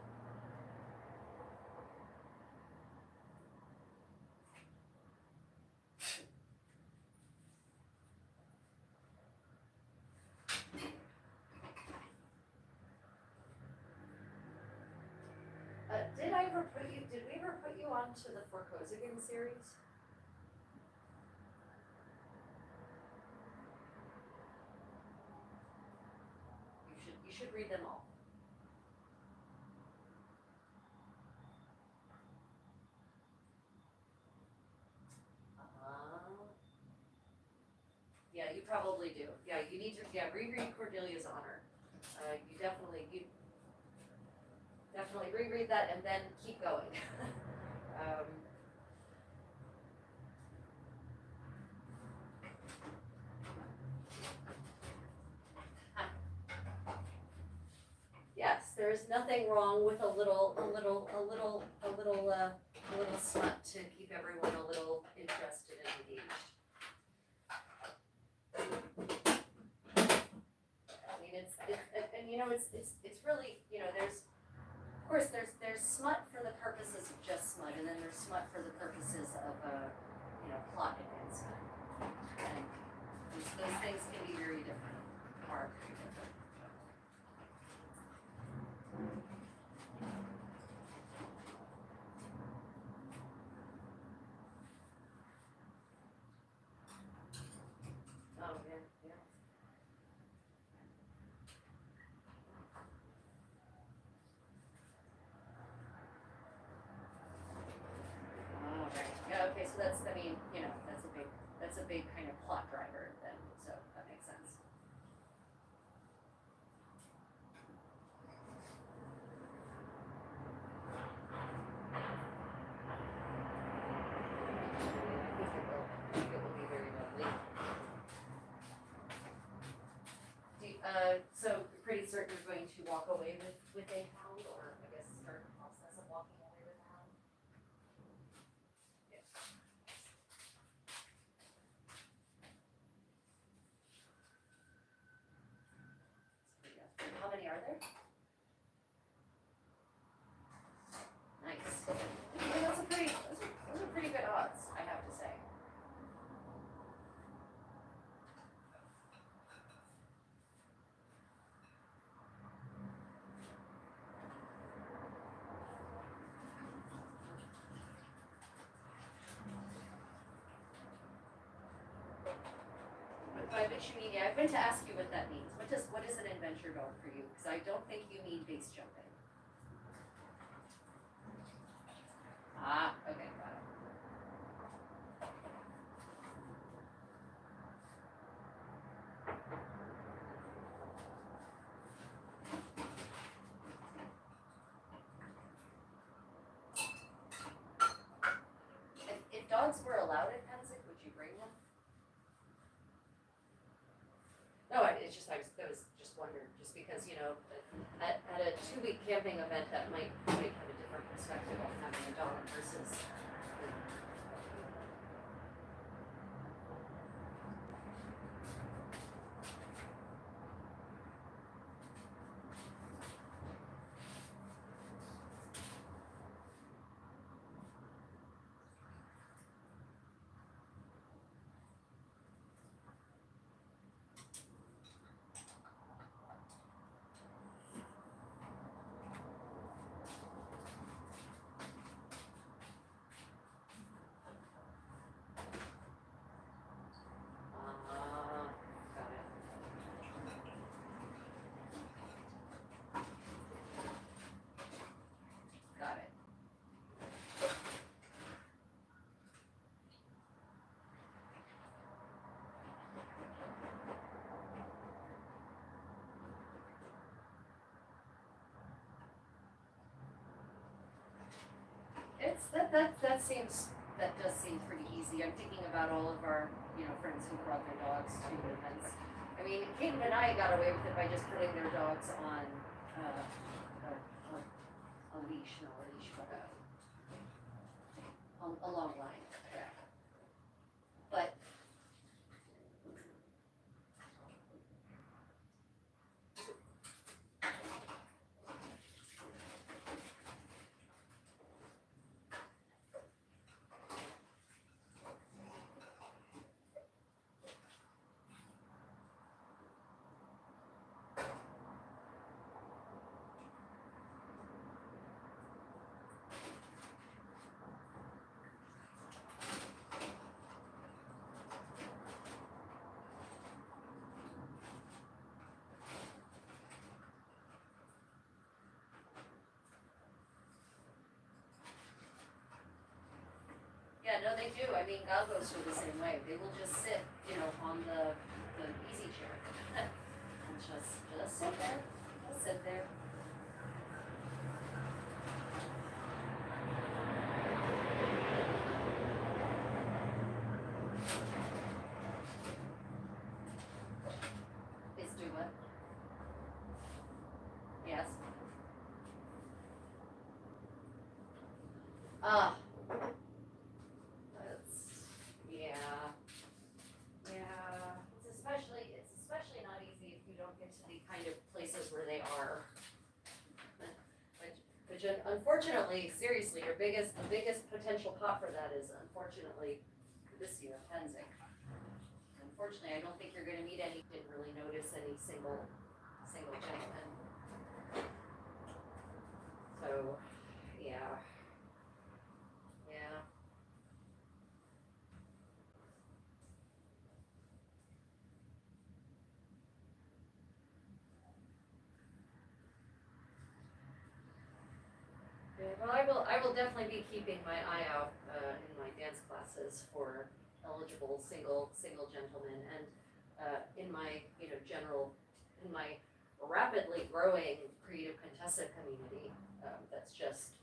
Did we ever put you onto the Forkozigan series? You should read them all. Yeah, you probably do. Yeah, you need to, reread Cordelia's Honor. You definitely reread that and then keep going. Yes, there is nothing wrong with a little smut to keep everyone a little interested and engaged. I mean, it's really, of course, there's smut for the purposes of just smut, and then there's smut for the purposes of, plot advancement. And those things can be very different, are very different. Oh, yeah. Oh, right. Yeah, okay, so that's a big kind of plot driver then, so that makes sense. I think it will be very lovely. So pretty certain you're going to walk away with a hound, or I guess start the process of walking away with a hound? Yes. How many are there? Nice. Yeah, those are pretty good odds, I have to say. By which you mean, yeah, I meant to ask you what that means. What is an adventure dog for you? Because I don't think you mean base jumping. Ah, okay, got it. If dogs were allowed at Pensick, would you bring them? No, I was just wondering, just because, at a 2-week camping event, that might have a different perspective on having a dog versus. that does seem pretty easy. I'm thinking about all of our, friends who brought their dogs to events. I mean, Kate and I got away with it by just putting their dogs on a leash, not a leash, but a long line. Yeah. But yeah, no, they do. I mean, galgos are the same way. They will just sit, on the easy chair and just sit there. Just sit there. Is do what? Yes. Ah. It's especially not easy if you don't get to the kind of places where they are. Which unfortunately, seriously, the biggest potential pot for that is unfortunately this year, Penzing. Unfortunately, I don't think you're gonna meet any, didn't really notice any single gentleman. So, yeah. Well, I will definitely be keeping my eye out in my dance classes for eligible single gentlemen, and in my in my rapidly growing creative contessa community. That's just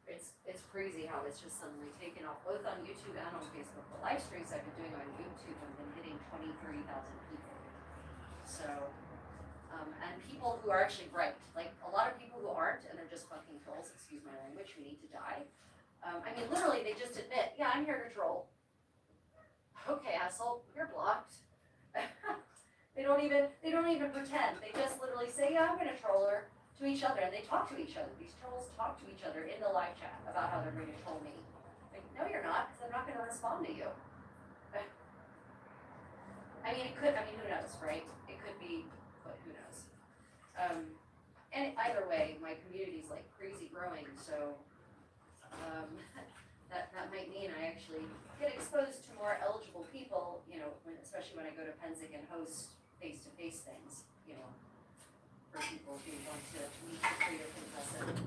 it's crazy how it's just suddenly taken off both on YouTube and on Facebook. The live streams I've been doing on YouTube have been hitting 20,000-30,000 people. So. And people who are actually bright, like a lot of people who aren't, and they're just fucking trolls, excuse my language, we need to die. I mean, literally, they just admit, yeah, I'm here to troll. Okay, asshole, you're blocked. They don't even pretend. They just literally say, yeah, I'm gonna troll her to each other, and they talk to each other. These trolls talk to each other in the live chat about how they're going to troll me. Like, no, you're not, because I'm not gonna respond to you. I mean, who knows, right? It could be, but who knows? And either way, my community's like crazy growing, so that might mean I actually get exposed to more eligible people, especially when I go to Penzing and host face-to-face things, for people who want to meet the creative contessa and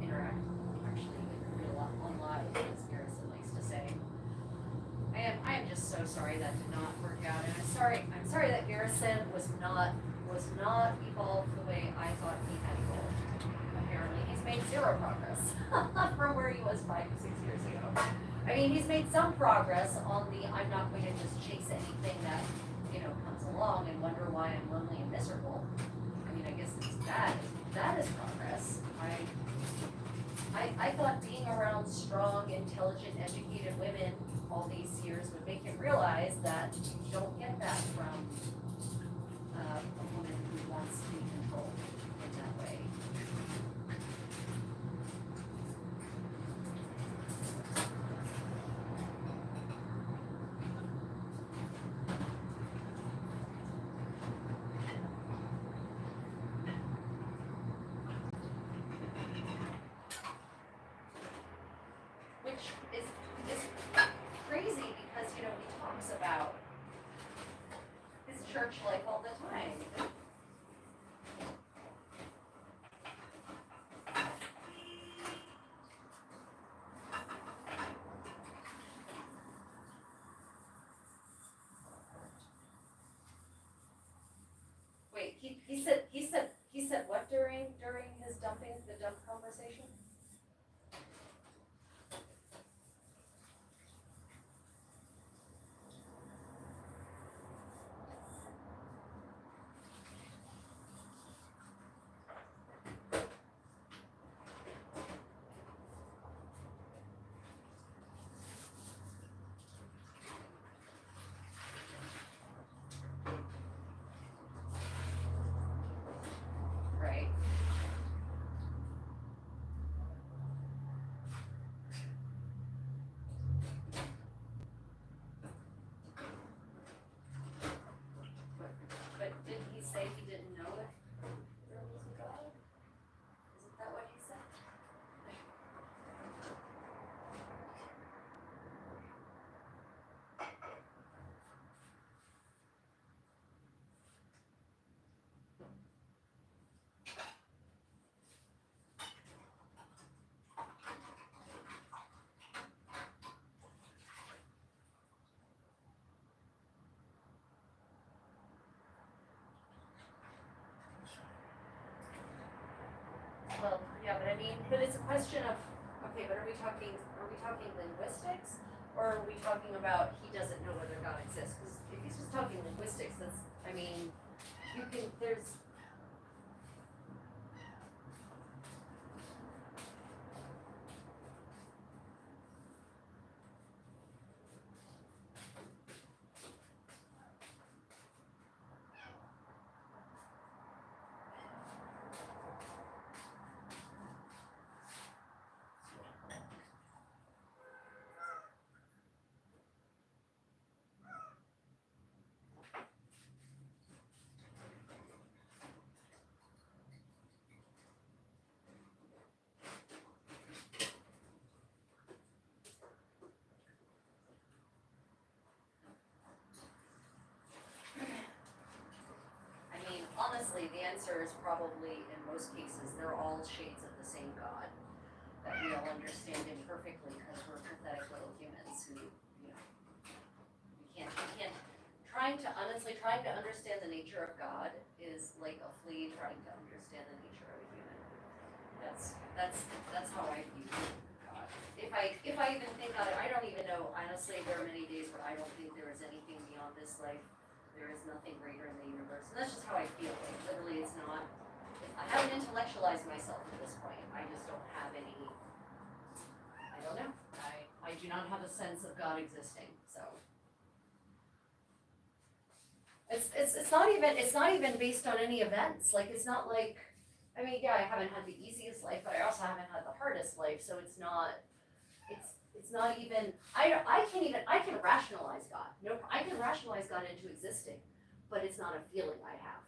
interact actually in real live, as Garrison likes to say. I am just so sorry that did not work out, and I'm sorry that Garrison was not evolved the way I thought he had evolved. Apparently, he's made zero progress from where he was 5 to 6 years ago. I mean, he's made some progress on the I'm not going to just chase anything that comes along and wonder why I'm lonely and miserable. I mean, I guess that is progress. I thought being around strong, intelligent, educated women all these years would make him realize that you don't get that from a woman who wants to be controlled in that way. Which is crazy because he talks about his church life all the time. Wait, he said what during his the dump conversation? well, yeah, but I mean, but it's a question of, okay, but are we talking linguistics? Or are we talking about he doesn't know whether God exists? Because if he's just talking linguistics, that's, I mean, you can, there's, I mean, honestly, the answer is probably, in most cases, they're all shades of the same God that we all understand imperfectly because we're pathetic little humans who, you know, trying to understand the nature of God is like a flea trying to understand the nature of a human. That's how I view God. If I even think on it, I don't even know, honestly, there are many days where I don't think there is anything beyond this life. There is nothing greater in the universe. And that's just how I feel. Like literally it's not, I haven't intellectualized myself at this point. I just don't have any, I don't know. I do not have a sense of God existing, so. It's not even based on any events. Like it's not like, I mean, yeah, I haven't had the easiest life, but I also haven't had the hardest life. So it's not even. I can rationalize God. No, I can rationalize God into existing, but it's not a feeling I have.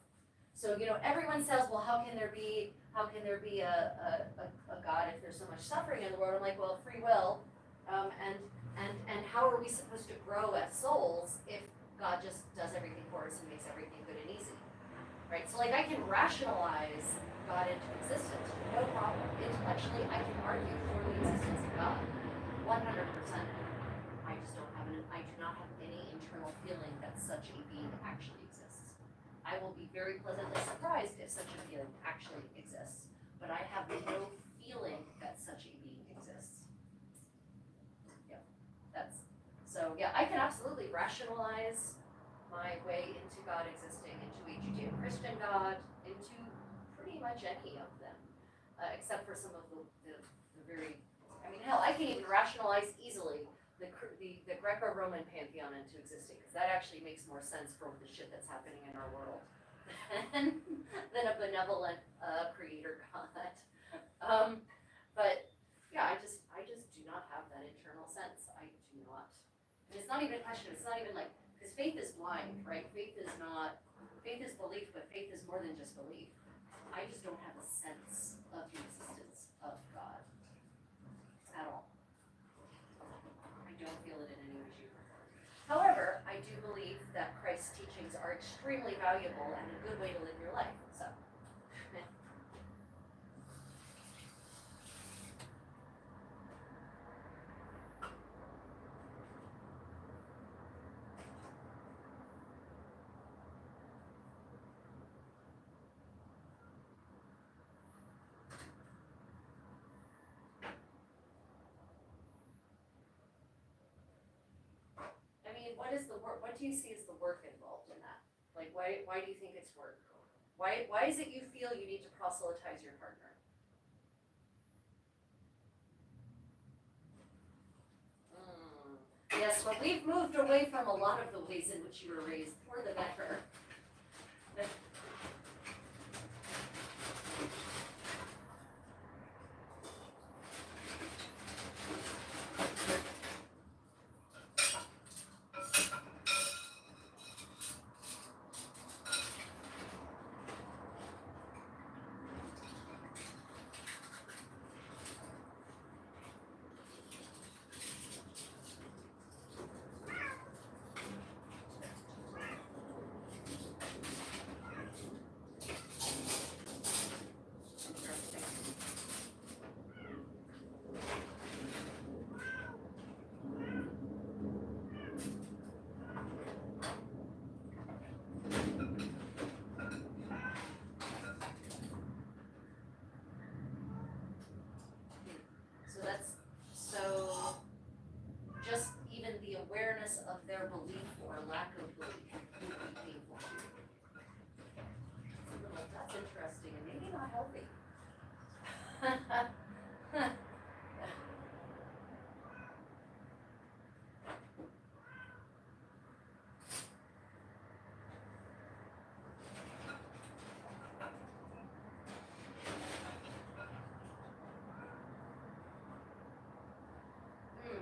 So you know, everyone says, well, how can there be a God if there's so much suffering in the world? I'm like, well, free will, and how are we supposed to grow as souls if God just does everything for us and makes everything good and easy, right? So like I can rationalize God into existence, no problem. Intellectually, I can argue for the existence of God, 100%. I do not have any internal feeling that such a being actually exists. I will be very pleasantly surprised if such a feeling actually exists, but I have no feeling that such a being exists. So yeah, I can absolutely rationalize my way into God existing, into a Judeo-Christian God, into pretty much any of them, except for some of the very, I mean, hell, I can even rationalize easily the Greco-Roman pantheon into existing, because that actually makes more sense for the shit that's happening in our world than a benevolent creator God. But yeah, I just do not have that internal sense. I do not. And it's not even a question, it's not even like, because faith is blind, right? Faith is belief, but faith is more than just belief. I just don't have a sense of the existence of God at all. I don't feel it in any way, shape, or form. However, I do believe that Christ's teachings are extremely valuable and a good way to live your life, so. What do you see as the work involved in that? Like, why do you think it's work? Why is it you feel you need to proselytize your partner? Yes, but we've moved away from a lot of the ways in which you were raised, for the better.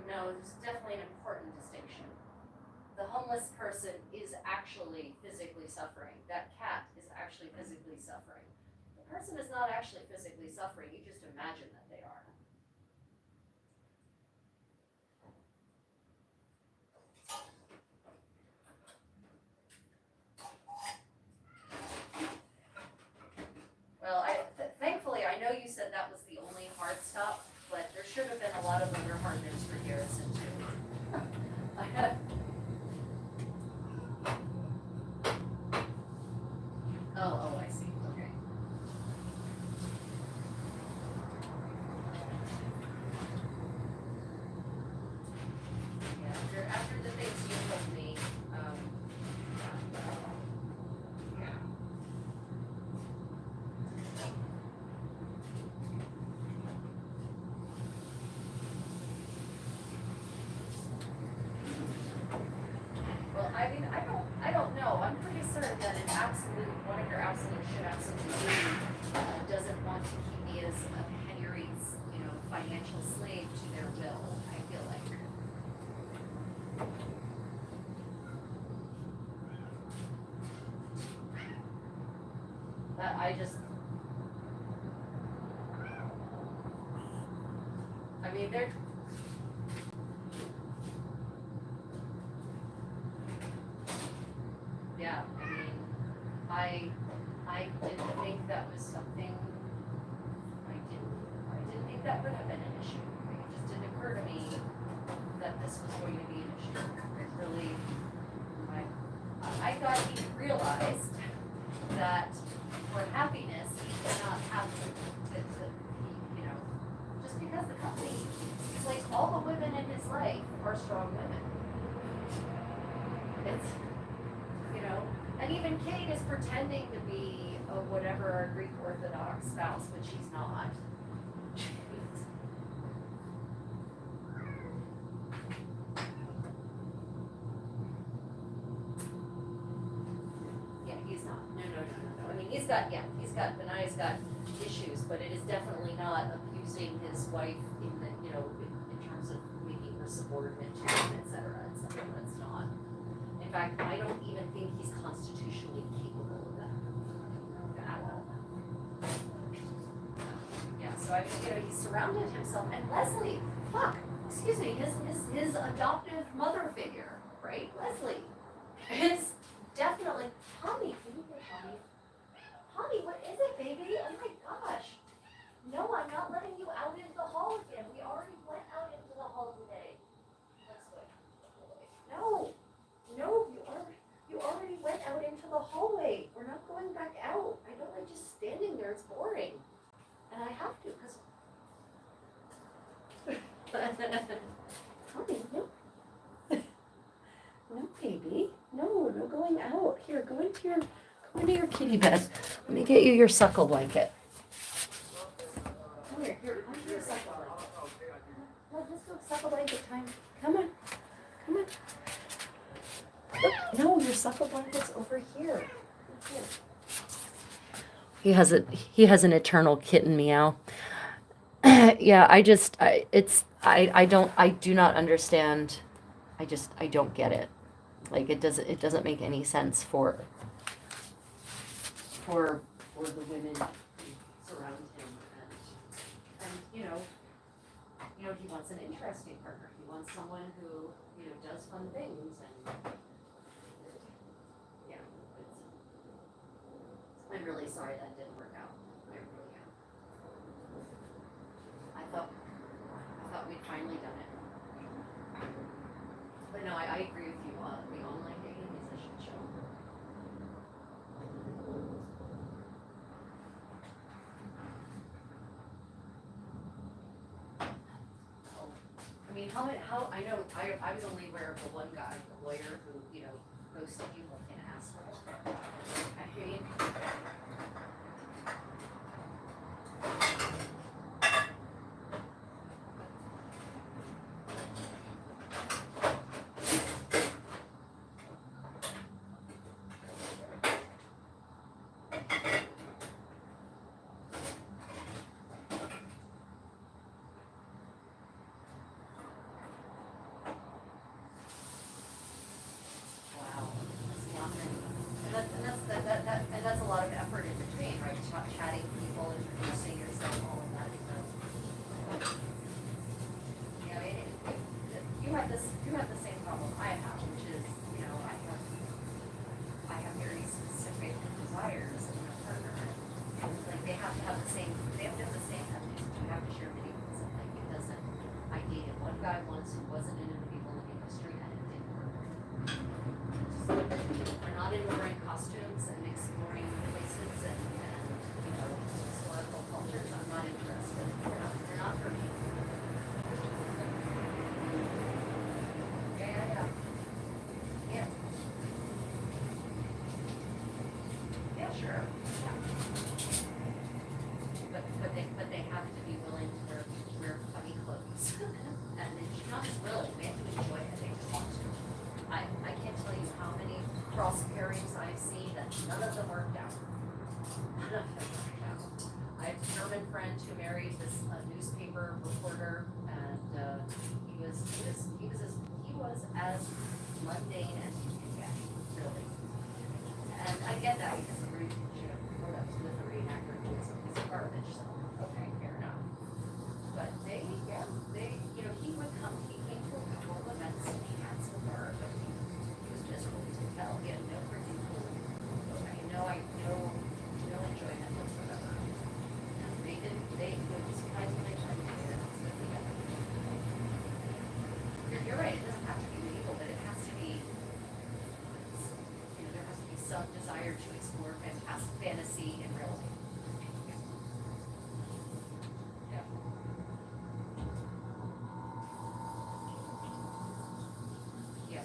no, there's definitely an important distinction. The homeless person is actually physically suffering. That cat is actually physically suffering. The person is not actually physically suffering, you just imagine that they are. Well, thankfully, I know you said that was the only hard stop, but there should have been a lot of other hard notes for Garrison too. I have. Oh, I see, okay. Yeah, after the things you told me, yeah. Well, I mean, I don't know, I'm pretty certain that one of your absolute should absolutely doesn't want to keep me as a Henry's, financial slave to their will, I feel like. That I mean, they're, yeah, I mean, I didn't think that was something, I didn't think that would have been an issue. It just didn't occur to me that this was going to be an issue. It really, I thought he realized that for happiness, he cannot have to just because the company, it's like all the women in his life are strong women. It's, and even Kate is pretending to be a whatever Greek Orthodox spouse, but she's not. Yeah, he's not. No. I mean, Benai's got issues, but it is definitely not abusing his wife in the, in terms of making her subordinate to him, et cetera. It's something that's not. In fact, I don't even think he's constitutionally capable of that at all. Yeah, so I mean, he surrounded himself, and Leslie, excuse me, his adoptive mother figure, right? Leslie is definitely, Honey, can you get Honey? Honey, what is it, baby? Oh my gosh. No, I'm not letting you out into the hall again. We already went out into the hall today. Let's wait. No, you already went out into the hallway. We're not going back out. I don't like just standing there. It's boring. And I have to, because Honey, no. No, baby. No going out. Here, go into your kitty bed. Let me get you your suckle blanket. Come here, onto your suckle blanket. Let's go suckle blanket time. Come on. No, your suckle blanket's over here. He has an eternal kitten meow. Yeah, I do not understand. I don't get it. Like it doesn't make any sense for the women who surround him, and he wants an interesting partner. He wants someone who does fun things, and yeah, I'm really sorry that didn't work out. I really am. I thought we'd finally done it. But no, I agree with you. The online dating is a shit show. I mean, how I know I was only aware of the one guy, the lawyer who ghosted you like an asshole. I mean. have the same problem I have, which is, you know, I have very specific desires in a partner. And like they have to have the same, at least we have to share videos, and like it doesn't, I dated one guy once who wasn't into the people in the industry and it didn't work. We're not into wearing costumes and exploring places and you know, historical cultures, I'm not interested, they're not for me. Yeah. Yeah, sure. But they have to be willing to wear funny clothes. And it's not just willing, they have to enjoy it, they just want to. I can't tell you how many cross pairings I've seen that none of them worked out. None of them worked out. I have a German friend who married this newspaper reporter, and he was as mundane as you can get, really. And I get that because the reenactor who is a piece of garbage, so, okay, fair enough. But they, you know, he came to a couple of events and he had some bar, but he was miserable to tell, he had no freaking clue. No enjoyment whatsoever. And they would surprise me, they tried to do it, so together. You're right, it doesn't have to be legal, but it has to be, you know, there has to be some desire to explore fantasy and realism. Yeah. Yeah.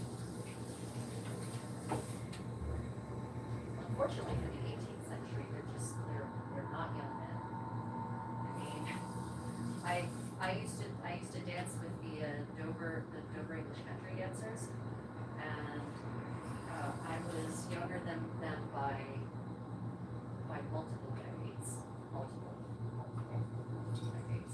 Unfortunately, for the 18th century, they're not young men. I mean, I used to dance with the Dover English country dancers, and I was younger than them by multiple decades. Multiple decades.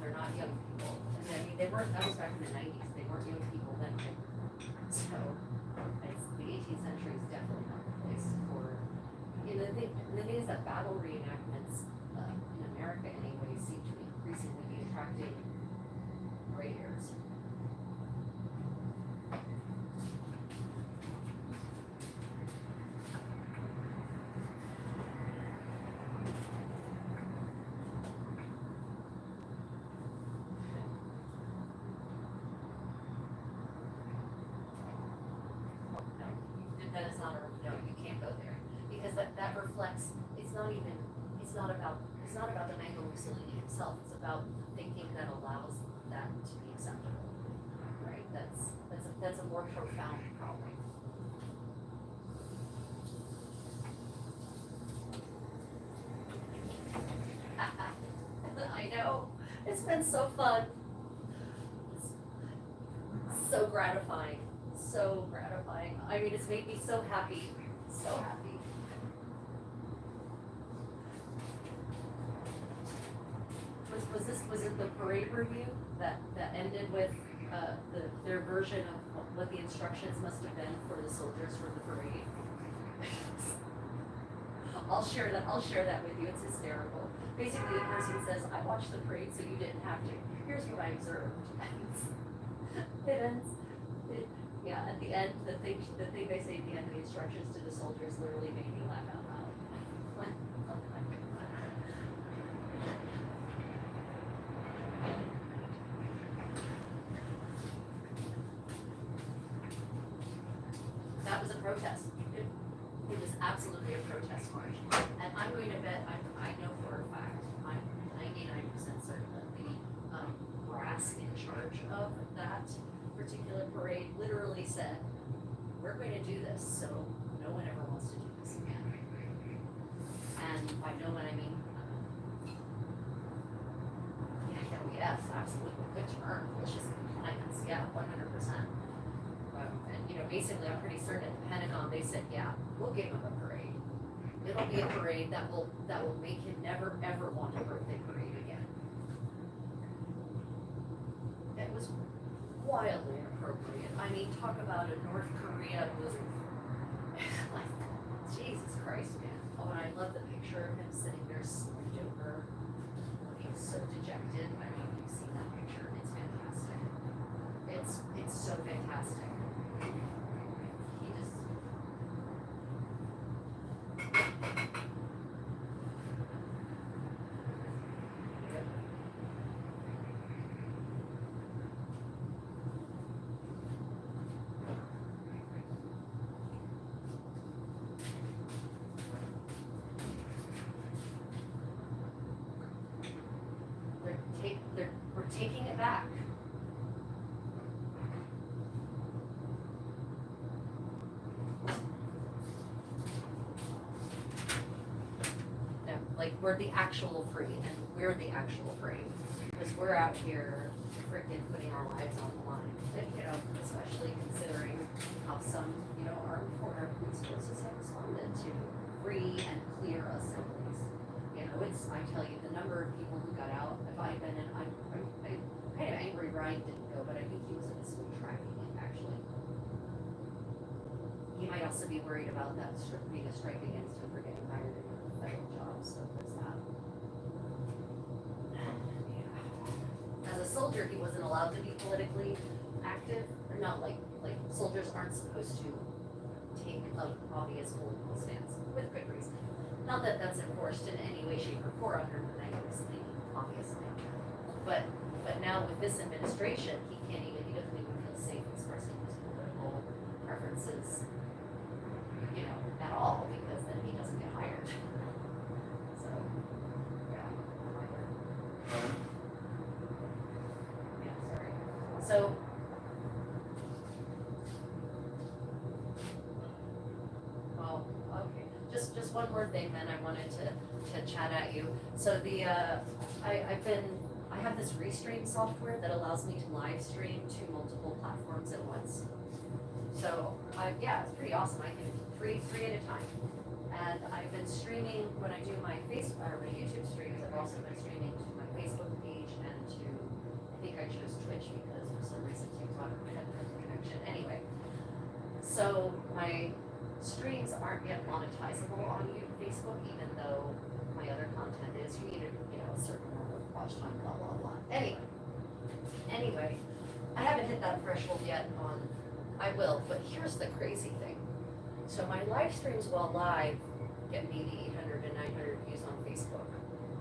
They're not young people. And I mean, they weren't, that was back in the 90s, they weren't young people then. So, the 18th century is definitely not the place for, you know, the thing is that battle reenactments, in America anyway, seem to increasingly be attracting gray hairs. That is not you can't go there, because that reflects, it's not about the Mango Mussolini himself, it's about the thinking that allows that to be acceptable, right? That's a more profound problem. I know, it's been so fun. So gratifying. So gratifying. I mean, it's made me so happy. So happy. Was it the parade review that ended with their version of what the instructions must have been for the soldiers for the parade? I'll share that with you. It's hysterical. Basically, the person says, "I watched the parade, so you didn't have to. Here's what I observed." It ends. Yeah, at the end, the thing they say at the end of the instructions to the soldiers literally made me laugh out loud. That was a protest. It was absolutely a protest march. And I'm going to bet, I know for a fact, I'm 99% certain that the brass in charge of that particular parade literally said, "We're going to do this, so no one ever wants to do this again." And by no one I mean, yes, absolutely, good term, malicious compliance, yeah, 100%. And you know, basically, I'm pretty certain at the Pentagon they said, "Yeah, we'll give him a parade. It'll be a parade that will make him never ever want a birthday parade again." It was wildly inappropriate. I mean, talk about a North Korea move. Like, Jesus Christ, man. Oh, and I love the picture of him sitting there slumped over, looking so dejected. I don't know if you've seen that picture. It's fantastic. It's so fantastic. He just Yep. We're taking it back. No, like we're the actual free, and we're the actual free, because we're out here freaking putting our lives on the line. And, you know, especially considering how some, you know, our former police forces have responded to free and clear assemblies. You know, I tell you, the number of people who got out. If I'd been in, I'm kind of angry Ryan didn't go, but I think he was in a school tracking it actually. He might also be worried about that being a strike against him for getting hired in a federal job, so there's that. Yeah. As a soldier, he wasn't allowed to be politically active, or not like soldiers aren't supposed to take an obvious political stance, with good reason. Not that that's enforced in any way, shape, or form under the 90s, obviously. But now with this administration, he doesn't even feel safe expressing his political preferences, you know, at all, because then he doesn't get hired. So, yeah. Yeah, sorry. So, well, okay. Just one more thing then I wanted to chat at you. So I have this Restream software that allows me to live stream to multiple platforms at once. So yeah, it's pretty awesome. I can three at a time. And I've been streaming when I do my my YouTube streams. I've also been streaming to my Facebook page and to, I think I chose Twitch because for some reason TikTok had a connection. Anyway, so my streams aren't yet monetizable on Facebook, even though my other content is. You need a certain amount of watch time, blah blah blah. Anyway, I haven't hit that threshold yet on. I will, but here's the crazy thing. So my live streams while live get maybe 800 to 900 views on Facebook,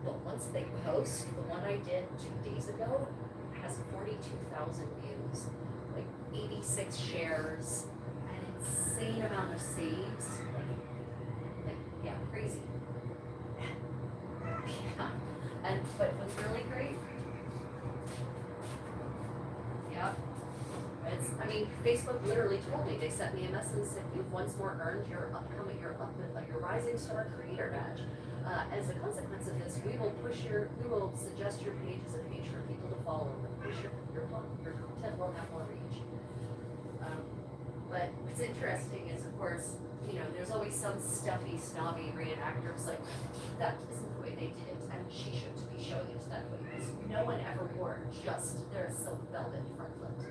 but once they post, the one I did 2 days ago has 42,000 views, like 86 shares, an insane amount of saves, like yeah, crazy. Yeah, but what's really great? Yeah. Facebook literally told me, they sent me a message and said, you've once more earned your rising star creator badge. As a consequence of this, we will suggest your page as a page for people to follow, and push your content will have more reach. But what's interesting is, of course, there's always some stuffy, snobby reenactors like, that isn't the way they did it, and she should be showing it that way, because no one ever wore just their silk velvet frontlet.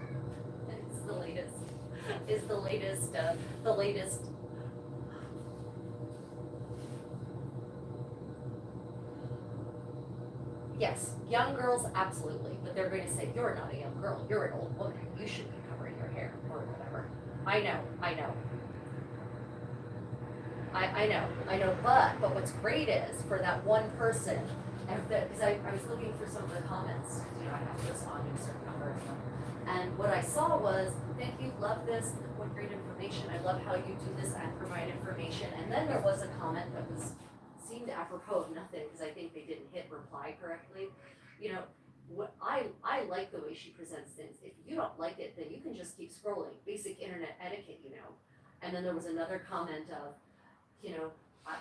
It's the latest. Yes, young girls, absolutely, but they're going to say, you're not a young girl, you're an old woman, you should be covering your hair, or whatever. I know, but what's great is, for that one person, because I was looking for some of the comments, I have to respond to a certain number of them. And what I saw was, thank you, love this, what great information, I love how you do this and provide information. And then there was a comment that seemed apropos of nothing, because I think they didn't hit reply correctly. What I like the way she presents things. If you don't like it, then you can just keep scrolling. Basic internet etiquette, And then there was another comment of,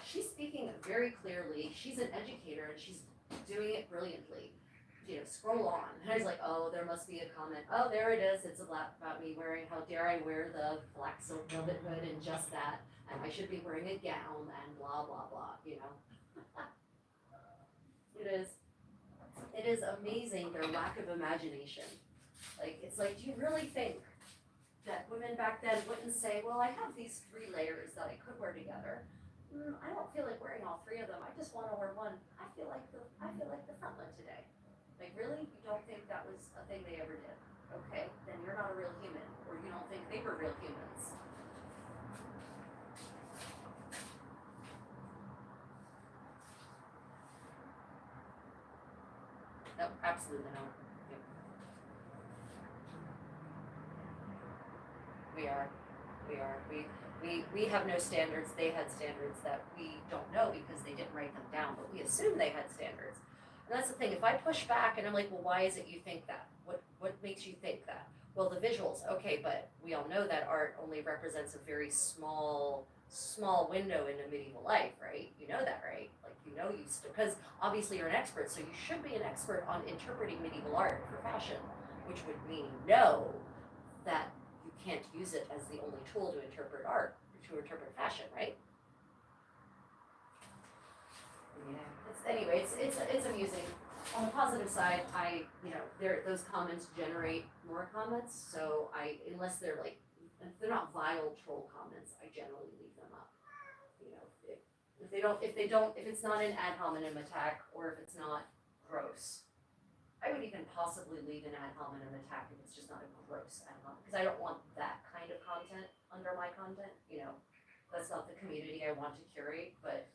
she's speaking very clearly, she's an educator and she's doing it brilliantly. Scroll on. And I was like, oh, there must be a comment. Oh, there it is. It's about me wearing, how dare I wear the black silk velvet hood and just that, and I should be wearing a gown and blah, blah, blah, It is amazing, their lack of imagination. It's like, do you really think that women back then wouldn't say, well, I have these 3 layers that I could wear together. I don't feel like wearing all three of them. I just want to wear one. I feel like the front one today. Like really, you don't think that was a thing they ever did? Okay, then you're not a real human, or you don't think they were real humans. No, absolutely not. Yep. We are. We have no standards. They had standards that we don't know because they didn't write them down, but we assume they had standards. And that's the thing. If I push back and I'm like, well, why is it you think that? What makes you think that? Well, the visuals. Okay, but we all know that art only represents a very small window into medieval life, right? You know that, right? Like because obviously you're an expert, so you should be an expert on interpreting medieval art for fashion, which would mean no that you can't use it as the only tool to interpret art, to interpret fashion, right? Yeah. It's amusing. On the positive side, those comments generate more comments. So unless they're like, if they're not vile troll comments, I generally leave them up. You know, if it's not an ad hominem attack or if it's not gross, I would even possibly leave an ad hominem attack if it's just not a gross ad hominem, because I don't want that kind of content under my content. That's not the community I want to curate. But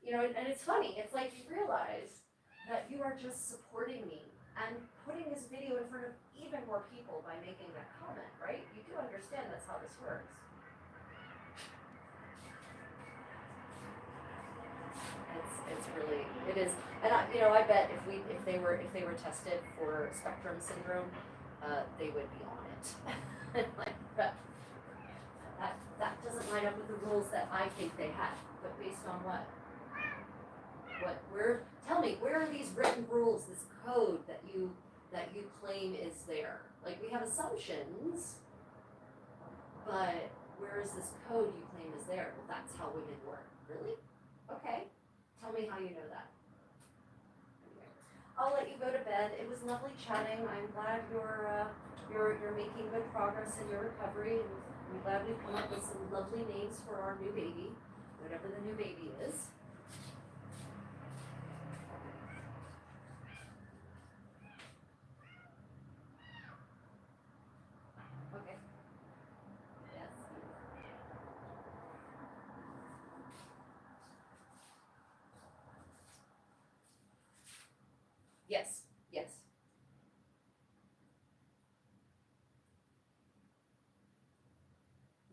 and it's funny. It's like you realize that you are just supporting me and putting this video in front of even more people by making that comment, right? You do understand that's how this works. It's really, it is, and I bet if they were tested for spectrum syndrome, they would be on it. Like that doesn't line up with the rules that I think they had. But based on what? Tell me, where are these written rules, this code that you claim is there? Like, we have assumptions, but where is this code you claim is there? Well, that's how women work. Really? Okay. Tell me how you know that. Anyway, I'll let you go to bed. It was lovely chatting. I'm glad you're making good progress in your recovery, and I'm glad we've come up with some lovely names for our new baby, whatever the new baby is. Okay. Yes. Yes. Yes.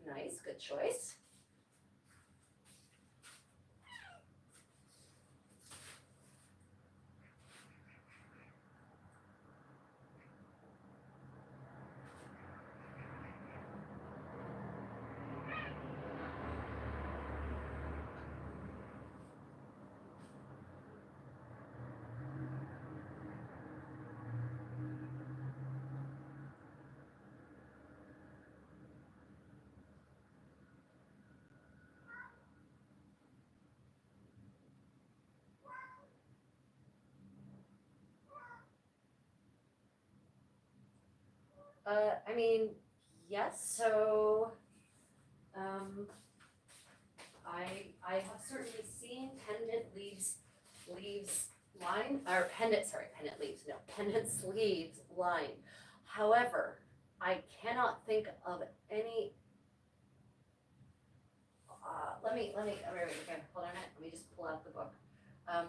Nice. Good choice. I mean, yes. So, I have certainly seen pendant leaves line or pendant leaves, no, pendant sleeves line. However, I cannot think of any. Wait, okay, hold on a minute. Let me just pull out the book. I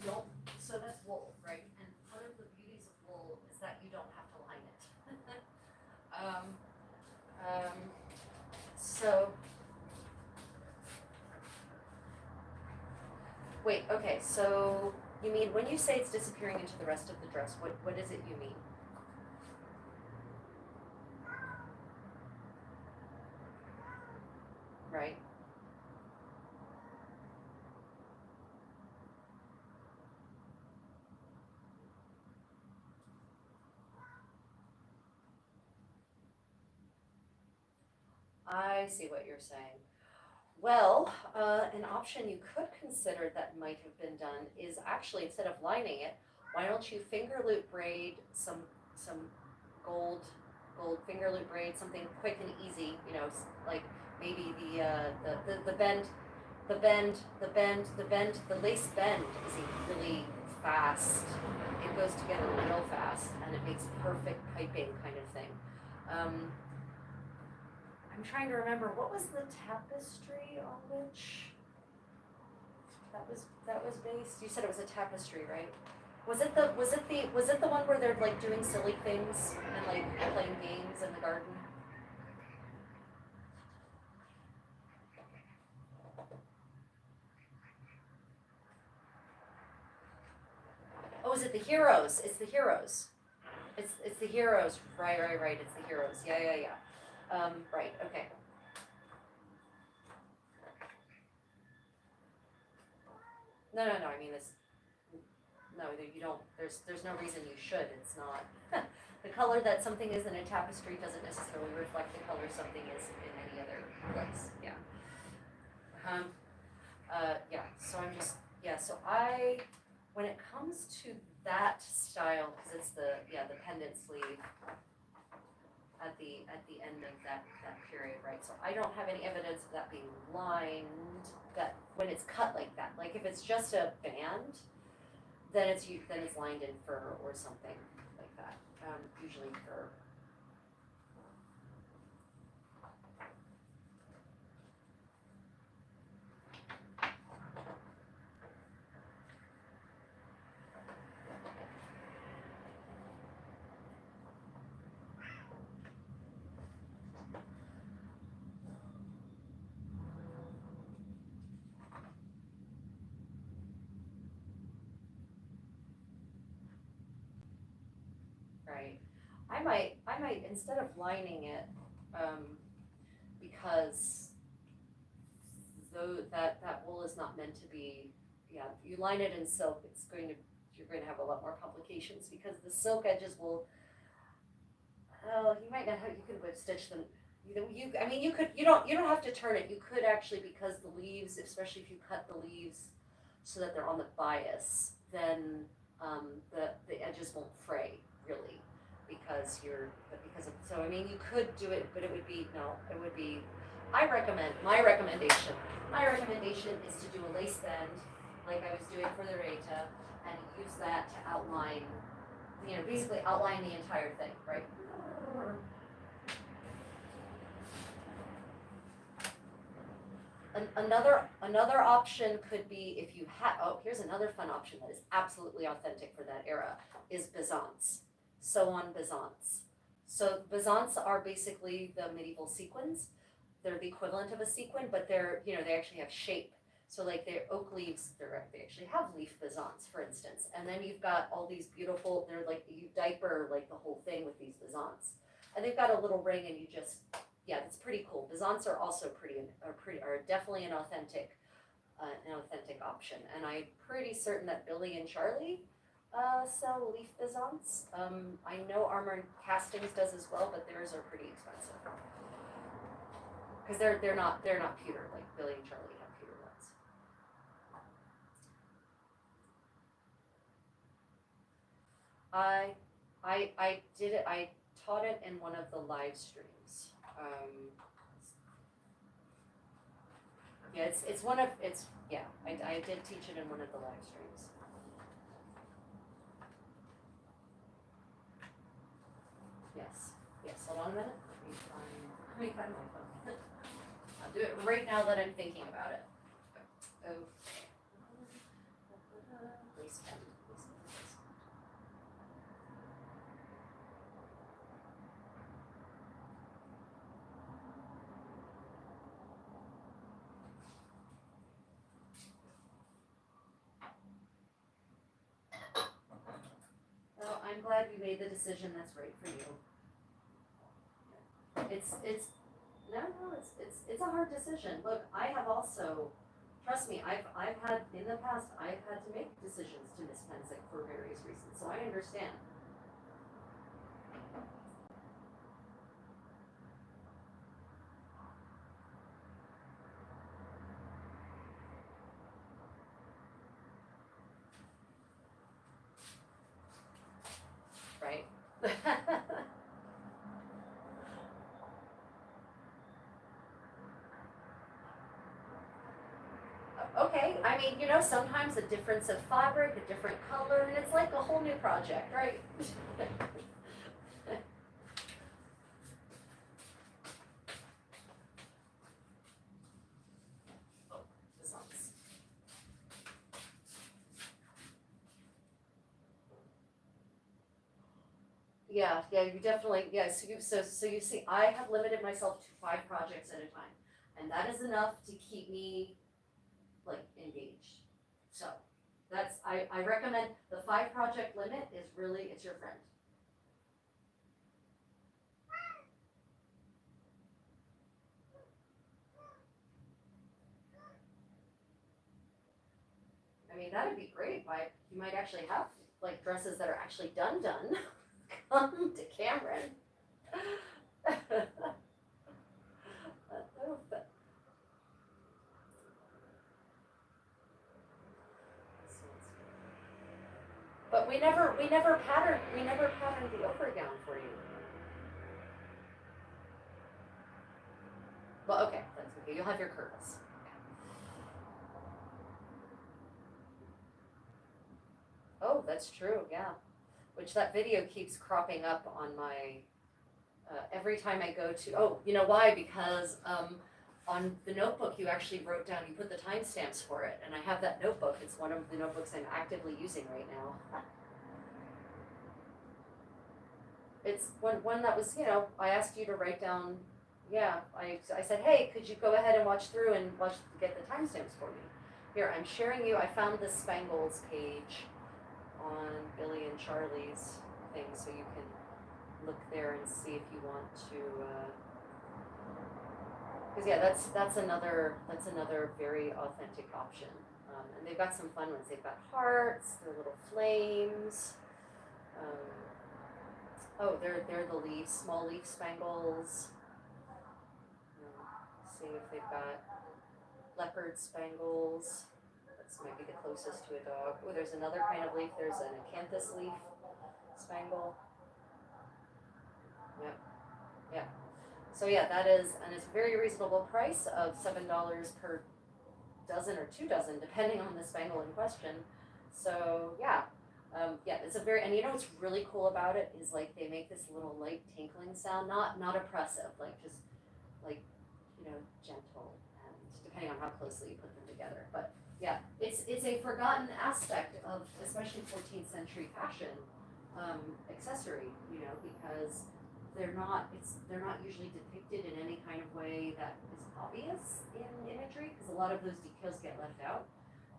don't. So that's wool, right? And part of the beauties of wool is that you don't have to line it. So. Wait, okay, so you mean when you say it's disappearing into the rest of the dress, what is it you mean? Right? I see what you're saying. Well, an option you could consider that might have been done is actually, instead of lining it, why don't you finger loop braid some gold finger loop braid, something quick and easy, like maybe the bend the lace bend is a really fast. It goes together real fast, and it makes perfect piping kind of thing. I'm trying to remember, what was the tapestry on which that was based? You said it was a tapestry, right? Was it the one where they're like doing silly things and like playing games in the garden? Oh, is it the heroes? It's the heroes. It's the heroes. Right. It's the heroes. Yeah. Right. Okay. No. I mean, no. You don't. There's no reason you should. It's not. The color that something is in a tapestry doesn't necessarily reflect the color something is in any other place. Yeah. Yeah. So I'm just. Yeah. So when it comes to that style, because it's the pendant sleeve at the end of that period, right? So I don't have any evidence of that being lined. That when it's cut like that, like if it's just a band, then it's lined in fur or something like that. Usually fur. Right. I might instead of lining it, because though that wool is not meant to be, yeah, if you line it in silk, you're going to have a lot more complications because the silk edges will, you might not have, you could whip stitch them. I mean, you don't have to turn it. You could actually, because the leaves, especially if you cut the leaves so that they're on the bias, then the edges won't fray really so I mean you could do it, but it would be my recommendation is to do a lace bend like I was doing for the Reta and use that to outline, basically outline the entire thing, right? Another option could be if you here's another fun option that is absolutely authentic for that era is bezants. Sew-on bezants. So bezants are basically the medieval sequins. They're the equivalent of a sequin, but they actually have shape. So like they're oak leaves, they actually have leaf bezants, for instance. And then you've got all these beautiful, they're like, you diaper like the whole thing with these bezants. And they've got a little ring and it's pretty cool. Bezants are also are definitely an authentic option. And I'm pretty certain that Billy and Charlie sell leaf bezants. I know Armor and Castings does as well, but theirs are pretty expensive because they're not pewter like Billy and Charlie have pewter ones. I did it. I taught it in one of the live streams. I did teach it in one of the live streams. Yes, hold on a minute. Let me find my phone. I'll do it right now that I'm thinking about it. Okay. Lace bend. Well, I'm glad we made the decision that's right for you. It's a hard decision. Look, I have also, trust me, I've had in the past I've had to make decisions to miss Pensick for various reasons, so I understand. Right? Okay, I mean, you know, sometimes a difference of fabric, a different color, and it's like a whole new project, right? Oh, this one's. Yeah, you definitely, so you see, I have limited myself to 5 projects at a time, and that is enough to keep me like engaged. So I recommend the 5 project limit is really, it's your friend. I mean, that'd be great. You might actually have like dresses that are actually done come to Cameron. But we never patterned the overgown for you. Well, okay, that's okay. You'll have your curls. Oh, that's true. Yeah. Which that video keeps cropping up on my every time I go to. Oh, you know why? Because on the notebook you actually wrote down. You put the timestamps for it, and I have that notebook. It's one of the notebooks I'm actively using right now. It's one that was, you know, I asked you to write down. Yeah, I said, hey, could you go ahead and watch through and get the timestamps for me? Here, I'm sharing you. I found this Spangles page on Billy and Charlie's thing, so you can look there and see if you want to. Because yeah, that's another very authentic option, and they've got some fun ones. They've got hearts, they're little flames. Oh, they're the leaves, small leaf spangles. See if they've got leopard spangles. That's might be the closest to a dog. Oh, there's another kind of leaf. There's an acanthus leaf spangle. Yep, yeah. So yeah, that is, and it's a very reasonable price of $7 per dozen or 2 dozen, depending on the spangle in question. So yeah, yeah, it's a very, and you know what's really cool about it is like they make this little light tinkling sound, not oppressive, like just like, you know, gentle, and depending on how closely you put them together. But yeah, it's a forgotten aspect of especially 14th century fashion accessory, you know, because they're not usually depicted in any kind of way that is obvious in imagery, because a lot of those details get left out.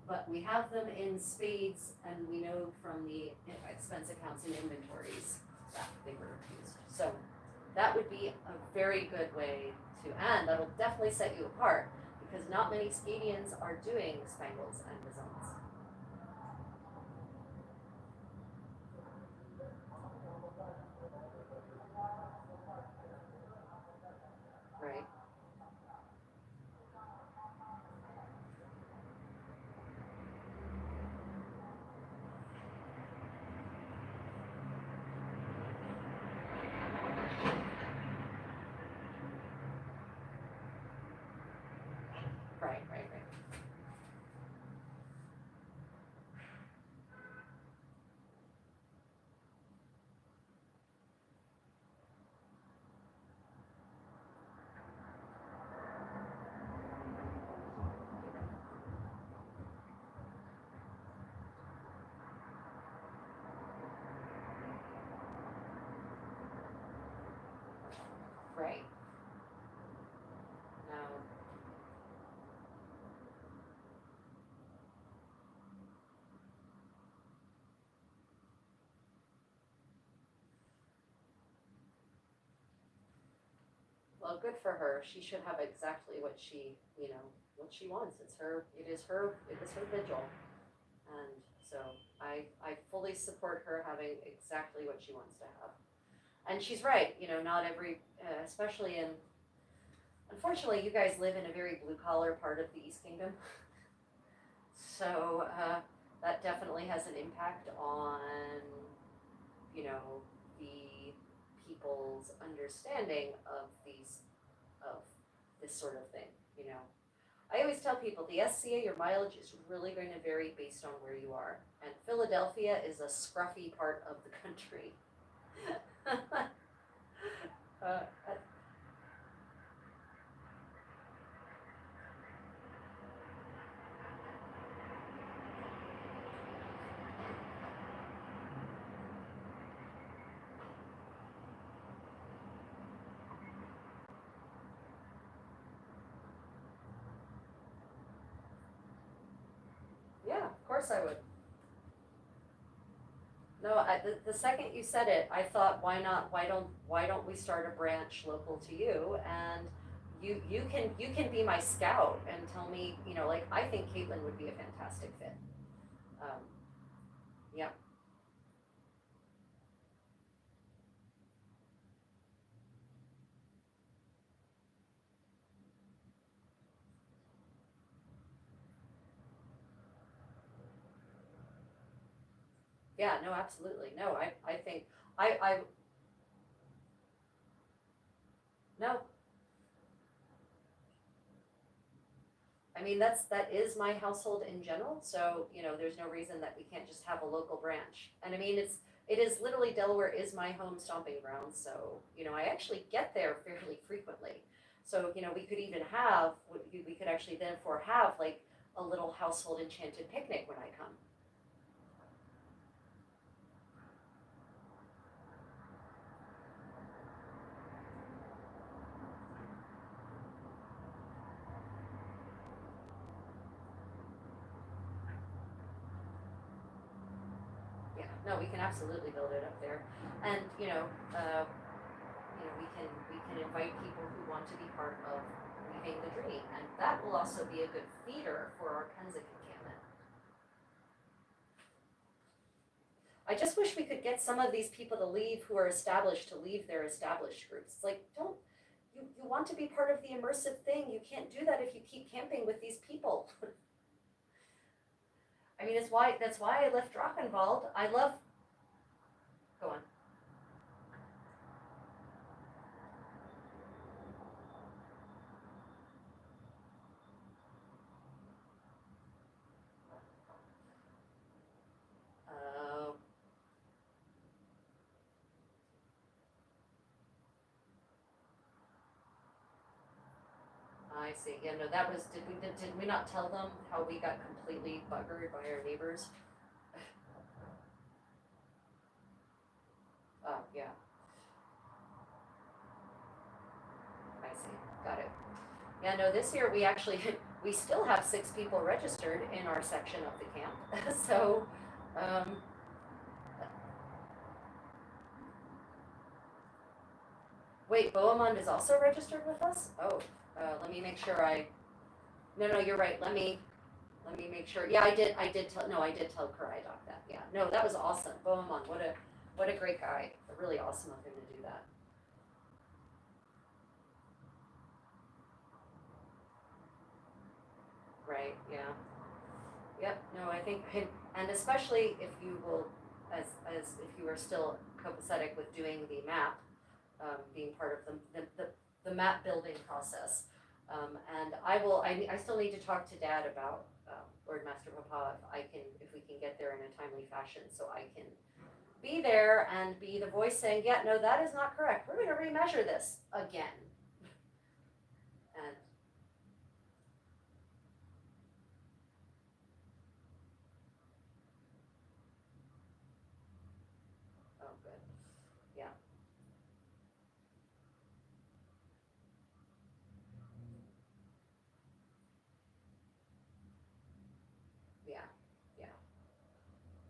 But we have them in spades, and we know from the expense accounts and inventories that they were used. So that would be a very good way to, and that'll definitely set you apart, because not many Scadians are doing spangles and results. Right, right. Right. Now, well, good for her. She should have exactly what she, you know, what she wants. It is her vigil. And so I fully support her having exactly what she wants to have. And she's right, you know, not every, especially in, unfortunately, you guys live in a very blue collar part of the East Kingdom. So that definitely has an impact on, you know, the people's understanding of of this sort of thing, you know. I always tell people the SCA, your mileage is really going to vary based on where you are. And Philadelphia is a scruffy part of the country. uh, yeah, of course I would. No, the second you said it, I thought, why not? Why don't we start a branch local to you, and you can be my scout and tell me, you know, like, I think Caitlin would be a fantastic fit. Um, yeah, yeah, no, absolutely, no, I think I no, I mean, that is my household in general, so, you know, there's no reason that we can't just have a local branch. And I mean, it is literally, Delaware is my home stomping ground, so, you know, I actually get there fairly frequently. So, you know, we could even have, we could actually therefore have like a little household enchanted picnic when I come. Yeah, no, we can absolutely build it up there. And, we can invite people who want to be part of Leaving the Dream, and that will also be a good feeder for our Pensick encampment. I just wish we could get some of these people to leave who are established to leave their established groups. Like, don't you want to be part of the immersive thing? You can't do that if you keep camping with these people. I mean, that's why I left Drachenwald. I love. Go on. Oh, I see. Yeah, no, that was. Did we not tell them how we got completely buggered by our neighbors? Oh, yeah. I see. Got it. Yeah, no, this year we actually, we still have 6 people registered in our section of the camp. So, um, wait, Bohemond is also registered with us? Oh, let me make sure no, no, you're right. Let me make sure. Yeah, I did tell Karaidok that. Yeah, no, that was awesome. Bohemond, what a great guy. Really awesome of him to do that. Right, yeah. Yep, no, I think, and especially if you will, as if you are still copacetic with doing the map, being part of the map building process. And I still need to talk to Dad about, Lord Master Papa, if we can get there in a timely fashion, so I can be there and be the voice saying, yeah, no, that is not correct, we're gonna remeasure this again. And, oh, good, yeah, yeah, yeah.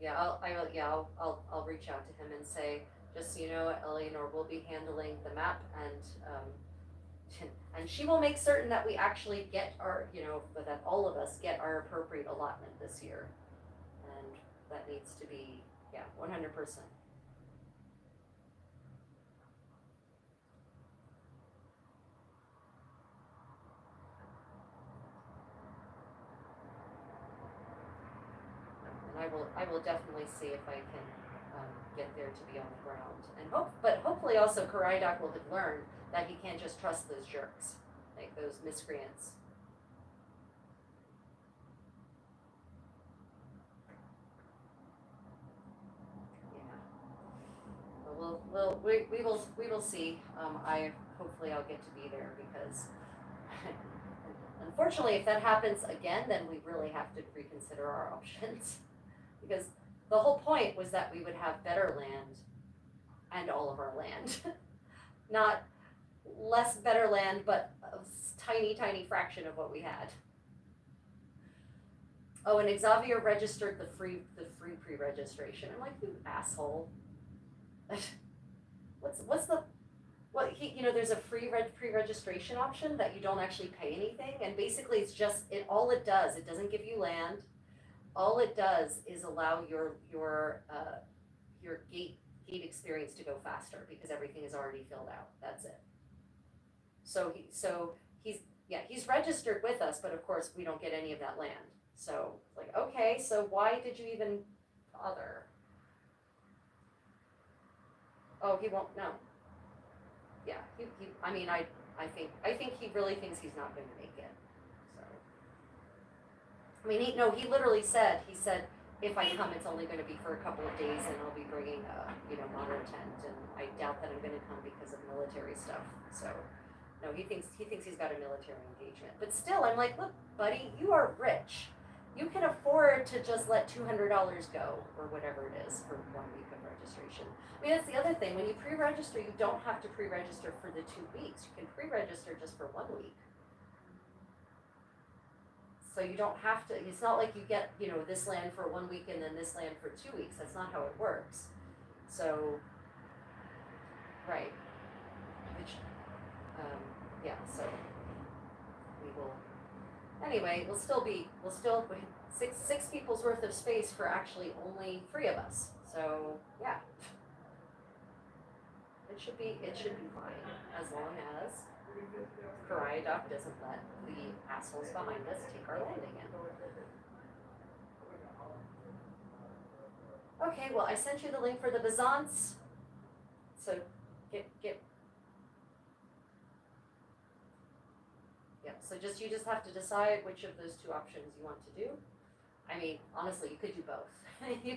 Yeah, I'll reach out to him and say, just so you know, Eleanor will be handling the map, and she will make certain that we actually get our, that all of us get our appropriate allotment this year. And that needs to be, yeah, 100%. And I will definitely see if I can, get there to be on the ground. But hopefully also Karaidok will have learned that he can't just trust those jerks, like those miscreants. we will see. Hopefully I'll get to be there because unfortunately if that happens again, then we really have to reconsider our options because the whole point was that we would have better land and all of our land, not less better land, but a tiny fraction of what we had. Oh, and Xavier registered the free pre-registration. I'm like, you asshole. what's the there's a free pre-registration option that you don't actually pay anything, and basically it's just all it does, it doesn't give you land. All it does is allow your gate experience to go faster because everything is already filled out. That's it. So he's registered with us, but of course we don't get any of that land. So like, okay, so why did you even bother? Oh, he won't know. Yeah, I think he really thinks he's not going to make it. So, I mean, he literally said, if I come, it's only going to be for a couple of days, and I'll be bringing a modern tent, and I doubt that I'm going to come because of military stuff. So, no, he thinks he's got a military engagement. But still, I'm like, look, buddy, you are rich. You can afford to just let $200 go, or whatever it is, for 1 week of registration. I mean, that's the other thing. When you pre-register, you don't have to pre-register for the 2 weeks. You can pre-register just for 1 week. So you don't have to, it's not like you get, this land for 1 week and then this land for 2 weeks. That's not how it works. So, right. Yeah, so we will, anyway, we'll still six people's worth of space for actually only 3 of us. So, yeah. It should be fine, as long as Pariah Doc doesn't let the assholes behind us take our landing in. Okay, well, I sent you the link for the Bizance. So get so you just have to decide which of those 2 options you want to do. I mean, honestly, you could do both. you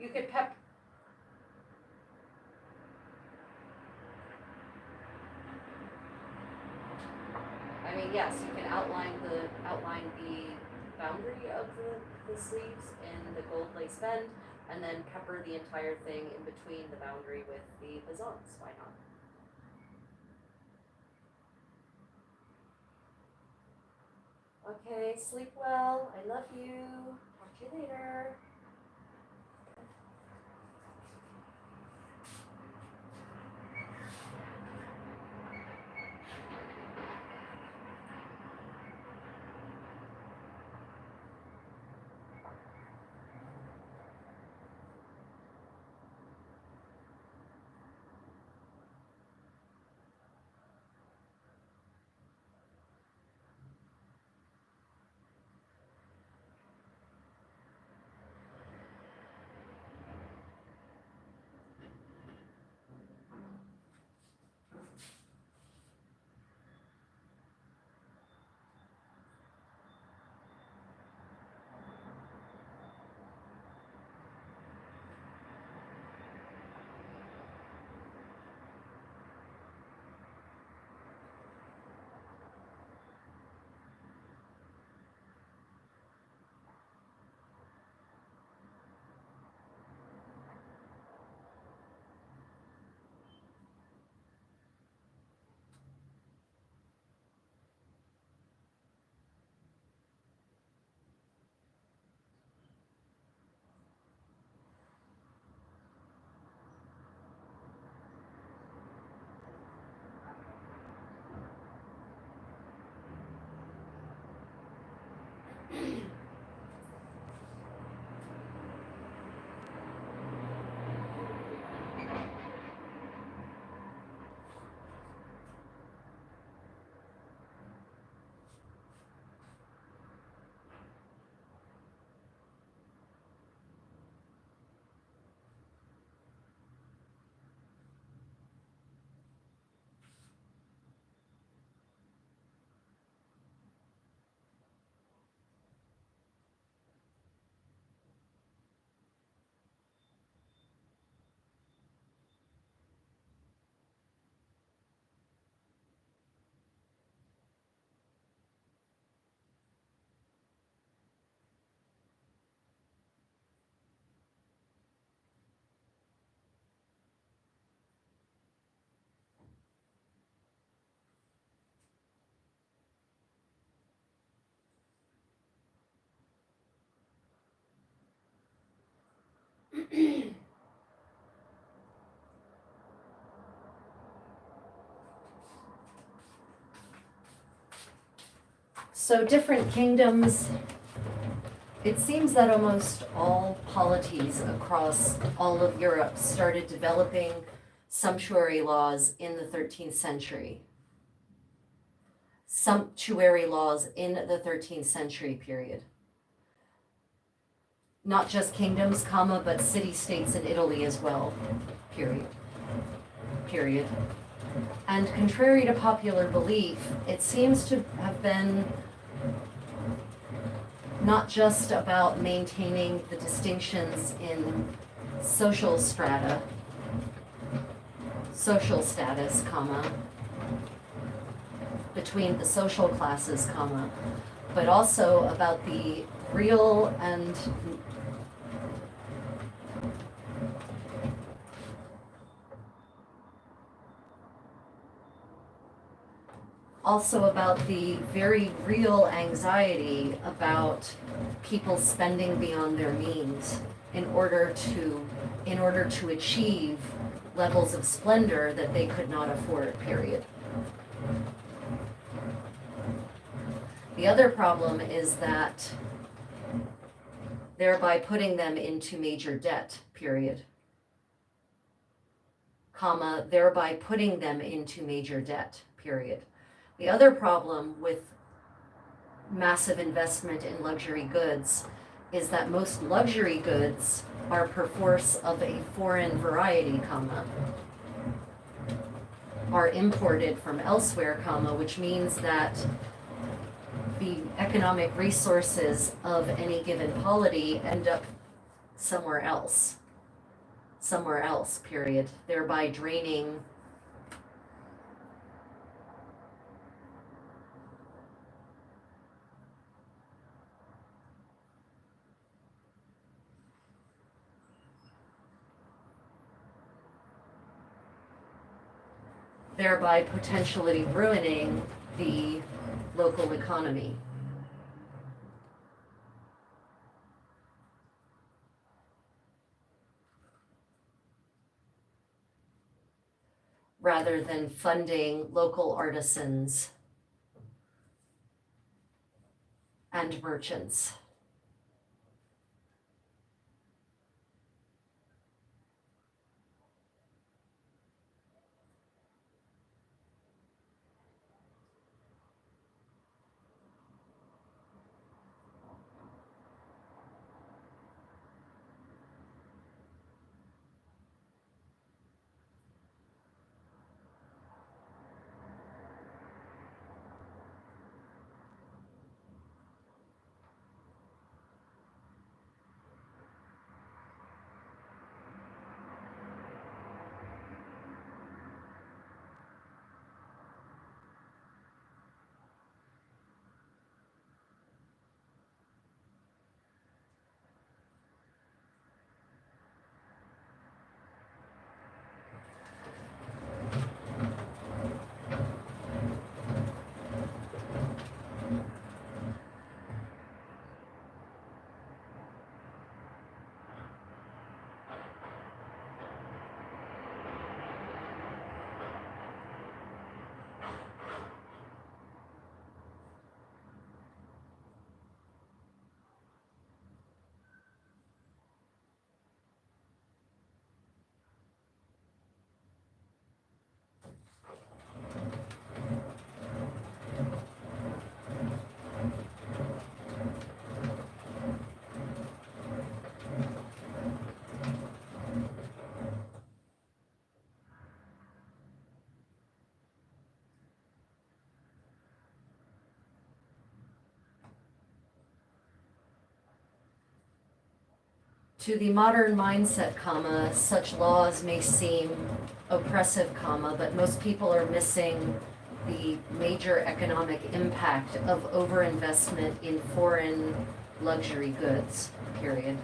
could pep. I mean, yes, you can outline the boundary of the sleeves in the gold lace bend, and then pepper the entire thing in between the boundary with the Bizance. Why not? Okay, sleep well. I love you. Talk to you later. So different kingdoms, it seems that almost all polities across all of Europe started developing sumptuary laws in the 13th century. Sumptuary laws in the 13th century period. Not just kingdoms, comma, but city-states in Italy as well, period. And contrary to popular belief, it seems to have been not just about maintaining the distinctions in social strata, social status, comma, between the social classes, comma, but also about the real and also about the very real anxiety about people spending beyond their means in order to achieve levels of splendor that they could not afford, period. The other problem is that thereby putting them into major debt, period. Comma, thereby putting them into major debt, period. The other problem with massive investment in luxury goods is that most luxury goods are perforce of a foreign variety, comma, are imported from elsewhere, comma, which means that the economic resources of any given polity end up somewhere else, period, thereby draining thereby potentially ruining the local economy. Rather than funding local artisans and merchants. To the modern mindset, comma, such laws may seem oppressive, comma, but most people are missing the major economic impact of overinvestment in foreign luxury goods, period.